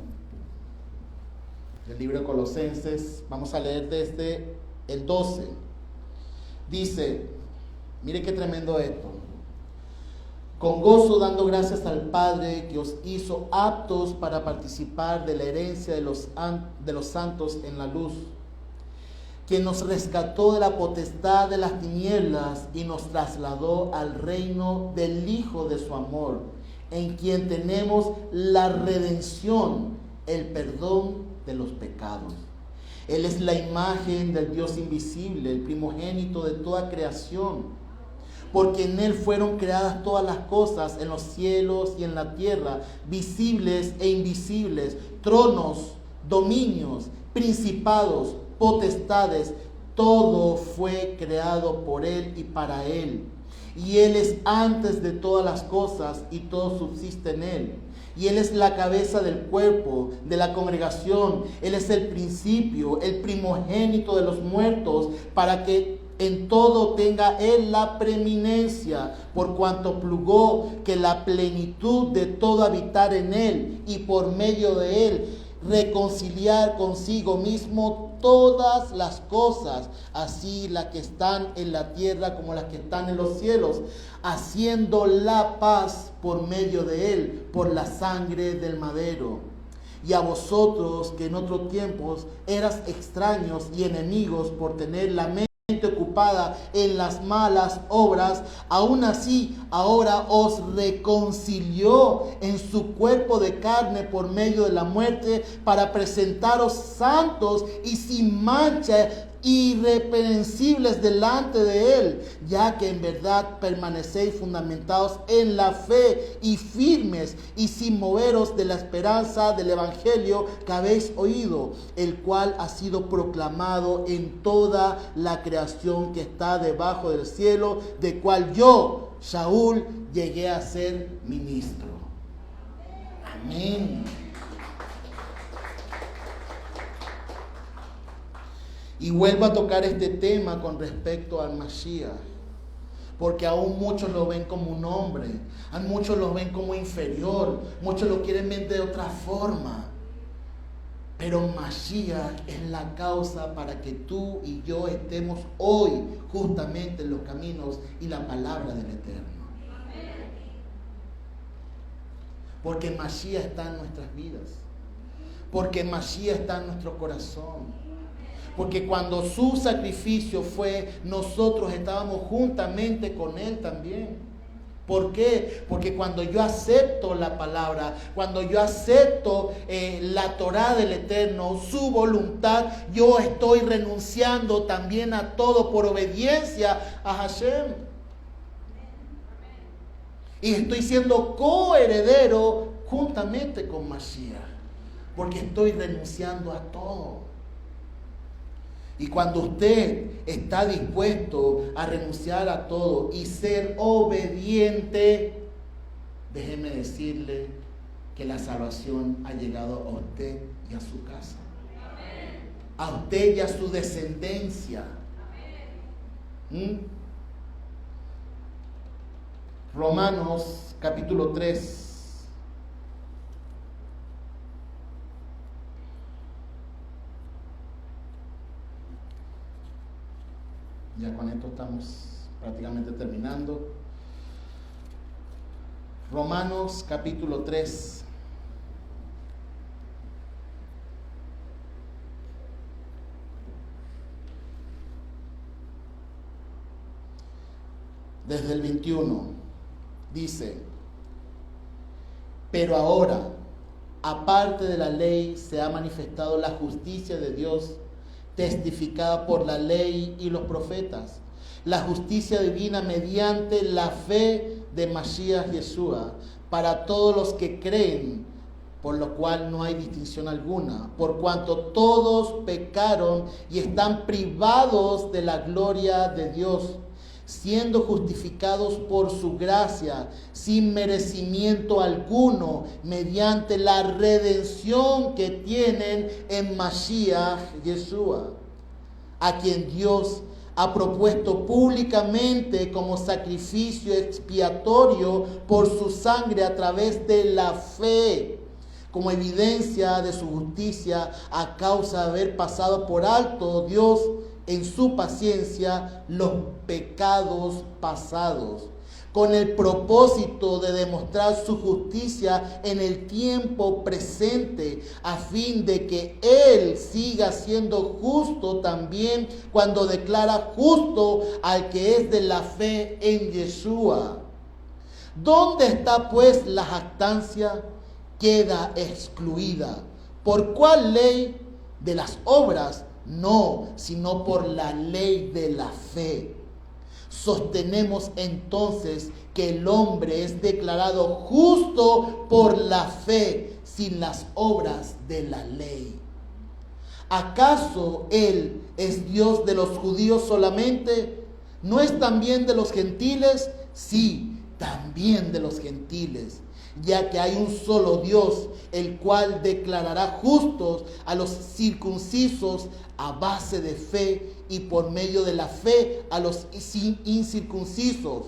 del libro de Colosenses, vamos a leer desde el 12. Dice, mire qué tremendo esto. Con gozo dando gracias al Padre que os hizo aptos para participar de la herencia de los santos en la luz, quien nos rescató de la potestad de las tinieblas y nos trasladó al reino del Hijo de su amor, en quien tenemos la redención, el perdón de los pecados. Él es la imagen del Dios invisible, el primogénito de toda creación, porque en Él fueron creadas todas las cosas en los cielos y en la tierra, visibles e invisibles, tronos, dominios, principados, potestades, todo fue creado por Él y para Él. Y Él es antes de todas las cosas y todo subsiste en Él. Y Él es la cabeza del cuerpo, de la congregación. Él es el principio, el primogénito de los muertos, para que en todo tenga Él la preeminencia, por cuanto plugó que la plenitud de todo habitar en Él, y por medio de Él reconciliar consigo mismo todas las cosas, así las que están en la tierra como las que están en los cielos, haciendo la paz por medio de Él, por la sangre del madero. Y a vosotros que en otros tiempos eras extraños y enemigos por tener la mente ocupada en las malas obras, aún así ahora os reconcilió en su cuerpo de carne por medio de la muerte, para presentaros santos y sin mancha, irreprensibles delante de Él, ya que en verdad permanecéis fundamentados en la fe y firmes y sin moveros de la esperanza del evangelio que habéis oído, el cual ha sido proclamado en toda la creación que está debajo del cielo, de cual yo, Saúl, llegué a ser ministro. Amén. Y vuelvo a tocar este tema con respecto al Mashiach, porque aún muchos lo ven como un hombre, a muchos lo ven como inferior, muchos lo quieren ver de otra forma. Pero Mashiach es la causa para que tú y yo estemos hoy justamente en los caminos y la palabra del Eterno. Porque Mashiach está en nuestras vidas, porque Mashiach está en nuestro corazón. Porque cuando su sacrificio fue, nosotros estábamos juntamente con Él también. ¿Por qué? Porque cuando yo acepto la palabra, cuando yo acepto la Torá del Eterno, su voluntad, yo estoy renunciando también a todo por obediencia a Hashem. Y estoy siendo coheredero juntamente con Mashiach, porque estoy renunciando a todo. Y cuando usted está dispuesto a renunciar a todo y ser obediente, déjeme decirle que la salvación ha llegado a usted y a su casa. A usted y a su descendencia. ¿Mm? Romanos capítulo 3. Ya con esto estamos prácticamente terminando. Romanos capítulo 3. Desde el 21 dice: pero ahora, aparte de la ley, se ha manifestado la justicia de Dios, testificada por la ley y los profetas, la justicia divina mediante la fe de Mashiach Yeshua, para todos los que creen, por lo cual no hay distinción alguna, por cuanto todos pecaron y están privados de la gloria de Dios, siendo justificados por su gracia, sin merecimiento alguno, mediante la redención que tienen en Mashiach Yeshua, a quien Dios ha propuesto públicamente como sacrificio expiatorio por su sangre a través de la fe, como evidencia de su justicia, a causa de haber pasado por alto Dios en su paciencia los pecados pasados, con el propósito de demostrar su justicia en el tiempo presente, a fin de que Él siga siendo justo también cuando declara justo al que es de la fe en Yeshua. ¿Dónde está pues la jactancia? Queda excluida. ¿Por cuál ley? De las obras. No, sino por la ley de la fe. Sostenemos entonces que el hombre es declarado justo por la fe, sin las obras de la ley. ¿Acaso Él es Dios de los judíos solamente? ¿No es también de los gentiles? Sí, también de los gentiles, ya que hay un solo Dios, el cual declarará justos a los circuncisos a base de fe y por medio de la fe a los incircuncisos.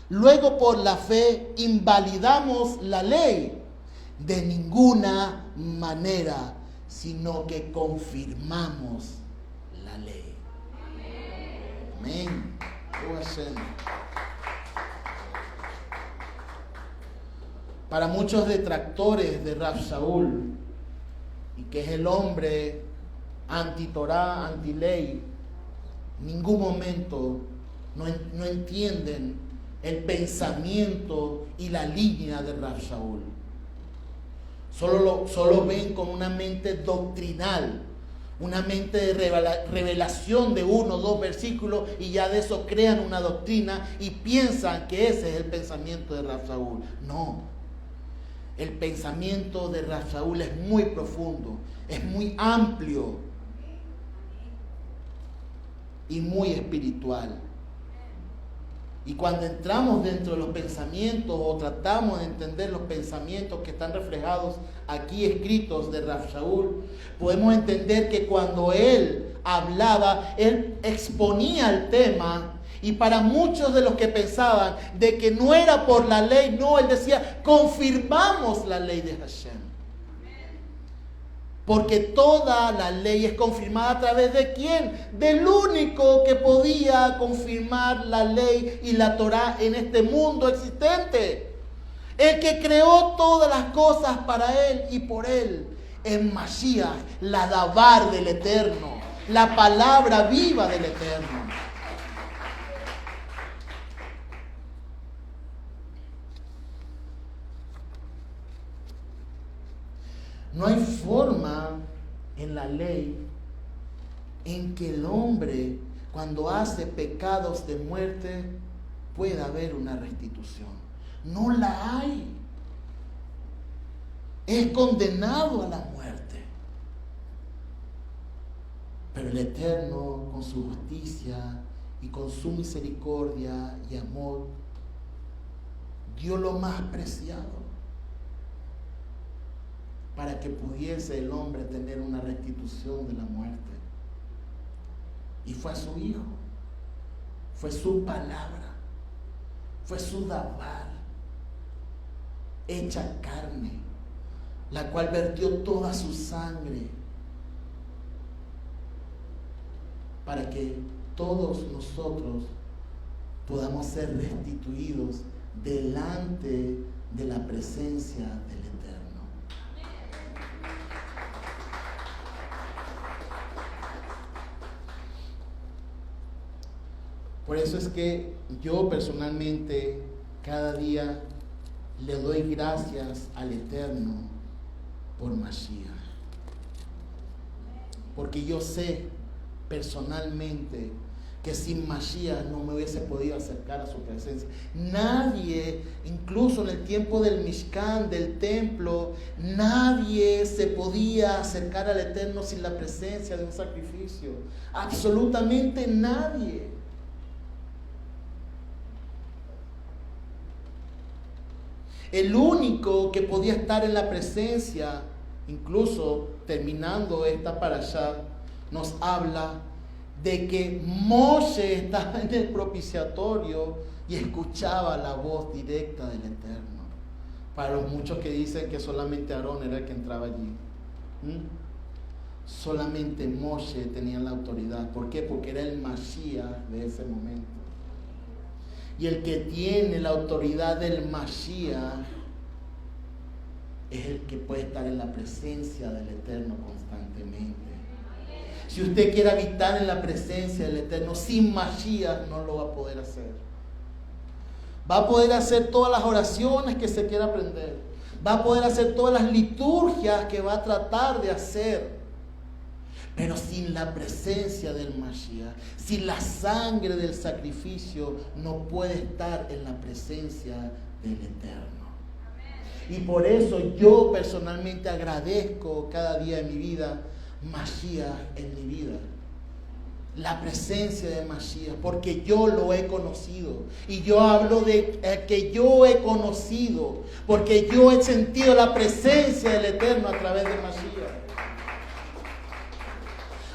Luego por la fe invalidamos la ley, de ninguna manera, sino que confirmamos la ley. Amén. Para muchos detractores de Rav Shaul, y que es el hombre anti-Torah, anti-ley, en ningún momento no entienden el pensamiento y la línea de Rav Shaul. Solo ven con una mente doctrinal, una mente de revelación de 1 o 2 versículos, y ya de eso crean una doctrina y piensan que ese es el pensamiento de Rav Shaul. No. El pensamiento de Rav Shaul es muy profundo, es muy amplio y muy espiritual. Y cuando entramos dentro de los pensamientos o tratamos de entender los pensamientos que están reflejados aquí escritos de Rav Shaul, podemos entender que cuando él hablaba, él exponía el tema. Y para muchos de los que pensaban de que no era por la ley, no, él decía, confirmamos la ley de Hashem. Porque toda la ley es confirmada a través de ¿quién? Del único que podía confirmar la ley y la Torah en este mundo existente. El que creó todas las cosas para él y por él. En Mashiach, la Dabar del Eterno, la palabra viva del Eterno. No hay forma en la ley en que el hombre, cuando hace pecados de muerte, pueda haber una restitución. No la hay. Es condenado a la muerte. Pero el Eterno, con su justicia y con su misericordia y amor, dio lo más preciado para que pudiese el hombre tener una restitución de la muerte. Y fue a su Hijo. fue su palabra, fue su dabar, hecha carne, la cual vertió toda su sangre para que todos nosotros podamos ser restituidos delante de la presencia del Eterno. Por eso es que yo personalmente cada día le doy gracias al Eterno por Mashiach. Porque yo sé personalmente que sin Mashiach no me hubiese podido acercar a su presencia. Nadie, incluso en el tiempo del Mishkan, del templo, nadie se podía acercar al Eterno sin la presencia de un sacrificio. Absolutamente nadie. El único que podía estar en la presencia, incluso terminando esta parashá, nos habla de que Moshe estaba en el propiciatorio y escuchaba la voz directa del Eterno. Para los muchos que dicen que solamente Aarón era el que entraba allí. Solamente Moshe tenía la autoridad. ¿Por qué? Porque era el Mashiach de ese momento. Y el que tiene la autoridad del Mashiach es el que puede estar en la presencia del Eterno constantemente. Si usted quiere habitar en la presencia del Eterno, sin Mashiach no lo va a poder hacer. Va a poder hacer todas las oraciones que se quiera aprender. Va a poder hacer todas las liturgias que va a tratar de hacer. Pero sin la presencia del Mashiach, sin la sangre del sacrificio, no puede estar en la presencia del Eterno. Y por eso yo personalmente agradezco cada día de mi vida Mashiach en mi vida. La presencia de Mashiach, porque yo lo he conocido. Y yo hablo de que yo he conocido, porque yo he sentido la presencia del Eterno a través de Mashiach.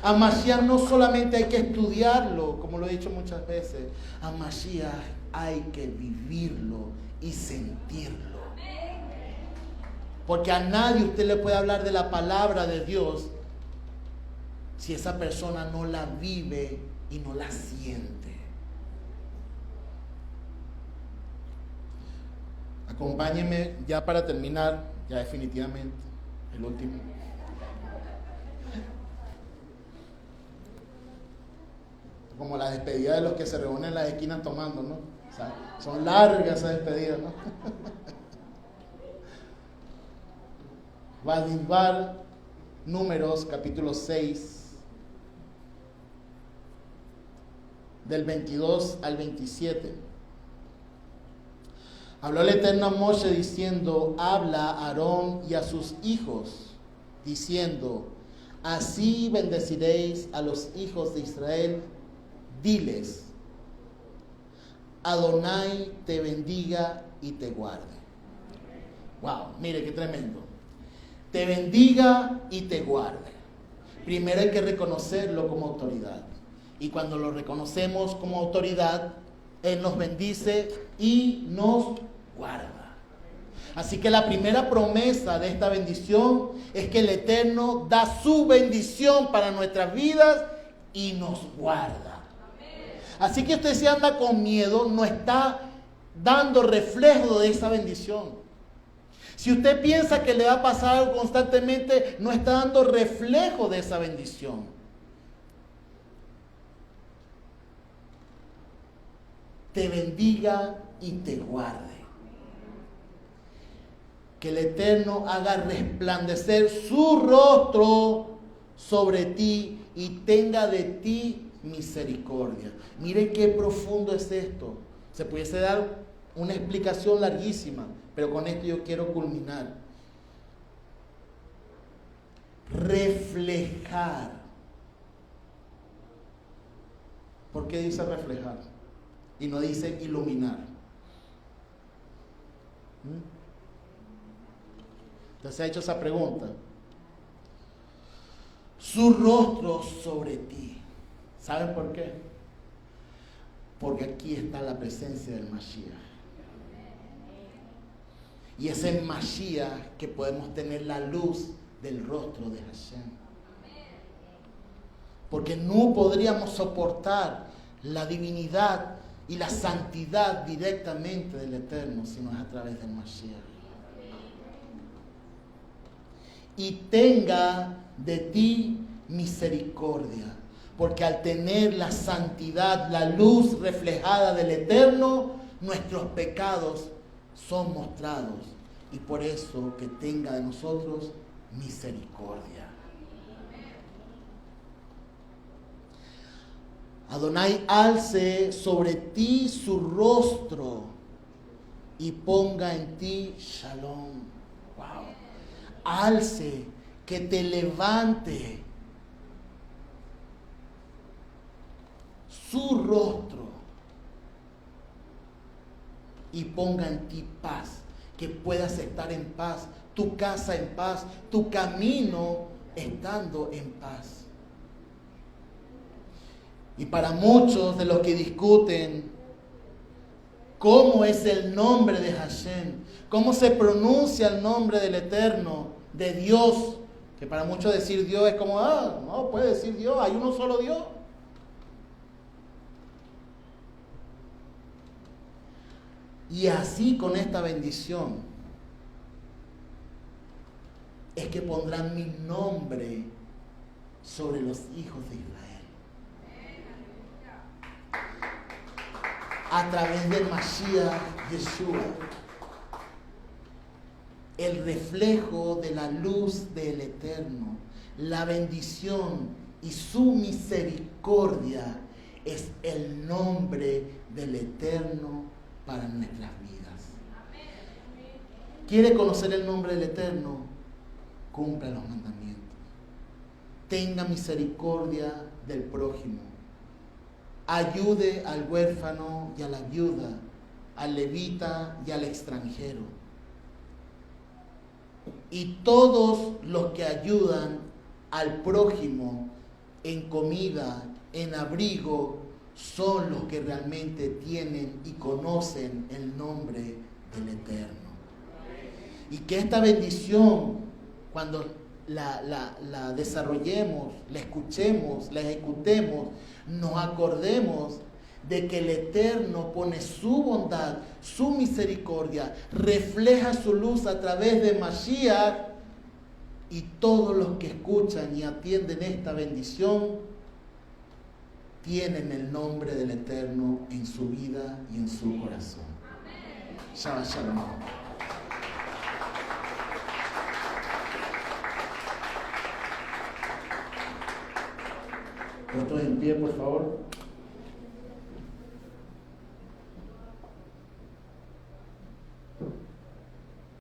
A Mashiach no solamente hay que estudiarlo, como lo he dicho muchas veces. A Mashiach hay que vivirlo y sentirlo. Porque a nadie usted le puede hablar de la palabra de Dios si esa persona no la vive y no la siente. Acompáñenme ya para terminar, ya definitivamente, el último. Como la despedida de los que se reúnen en las esquinas tomando, ¿no? O sea, son largas esas despedidas, ¿no? Bamidbar, Números, capítulo 6, del 22 al 27. Habló el Eterno a Moshe diciendo: habla a Aarón y a sus hijos, diciendo: así bendeciréis a los hijos de Israel. Diles: Adonai te bendiga y te guarde. Wow, mire qué tremendo. Te bendiga y te guarde. Primero hay que reconocerlo como autoridad. Y cuando lo reconocemos como autoridad, Él nos bendice y nos guarda. Así que la primera promesa de esta bendición es que el Eterno da su bendición para nuestras vidas y nos guarda. Así que usted, si anda con miedo, no está dando reflejo de esa bendición. Si usted piensa que le va a pasar algo constantemente, no está dando reflejo de esa bendición. Te bendiga y te guarde. Que el Eterno haga resplandecer su rostro sobre ti y tenga de ti misericordia. Miren qué profundo es esto. Se pudiese dar una explicación larguísima, pero con esto yo quiero culminar. Reflejar. ¿Por qué dice reflejar? Y no dice iluminar. ¿Usted se ha hecho esa pregunta? Su rostro sobre ti. ¿Saben por qué? Porque aquí está la presencia del Mashiach. Y es en Mashiach que podemos tener la luz del rostro de Hashem. Porque no podríamos soportar la divinidad y la santidad directamente del Eterno, sino es a través del Mashiach. Y tenga de ti misericordia, porque al tener la santidad, la luz reflejada del Eterno, nuestros pecados son mostrados, y por eso que tenga de nosotros misericordia. Adonai alce sobre ti su rostro y ponga en ti shalom. Wow. Alce, que te levante su rostro y ponga en ti paz, que puedas estar en paz, tu casa en paz, tu camino estando en paz. Y para muchos de los que discuten cómo es el nombre de Hashem, cómo se pronuncia el nombre del Eterno, de Dios, que para muchos decir Dios es como, no puede decir Dios, hay uno solo Dios. Y así con esta bendición es que pondrán mi nombre sobre los hijos de Israel. A través del Mashiach Yeshua, el reflejo de la luz del Eterno, la bendición y su misericordia es el nombre del Eterno para nuestras vidas. ¿Quiere conocer el nombre del Eterno? Cumpla los mandamientos. Tenga misericordia del prójimo. Ayude al huérfano y a la viuda, al levita y al extranjero. Y todos los que ayudan al prójimo en comida, en abrigo, son los que realmente tienen y conocen el nombre del Eterno. Y que esta bendición, cuando la desarrollemos, la escuchemos, la ejecutemos, nos acordemos de que el Eterno pone su bondad, su misericordia, refleja su luz a través de Mashiach, y todos los que escuchan y atienden esta bendición tienen el nombre del Eterno en su vida y en su corazón. Shabbat Shalom. Otros en pie, por favor.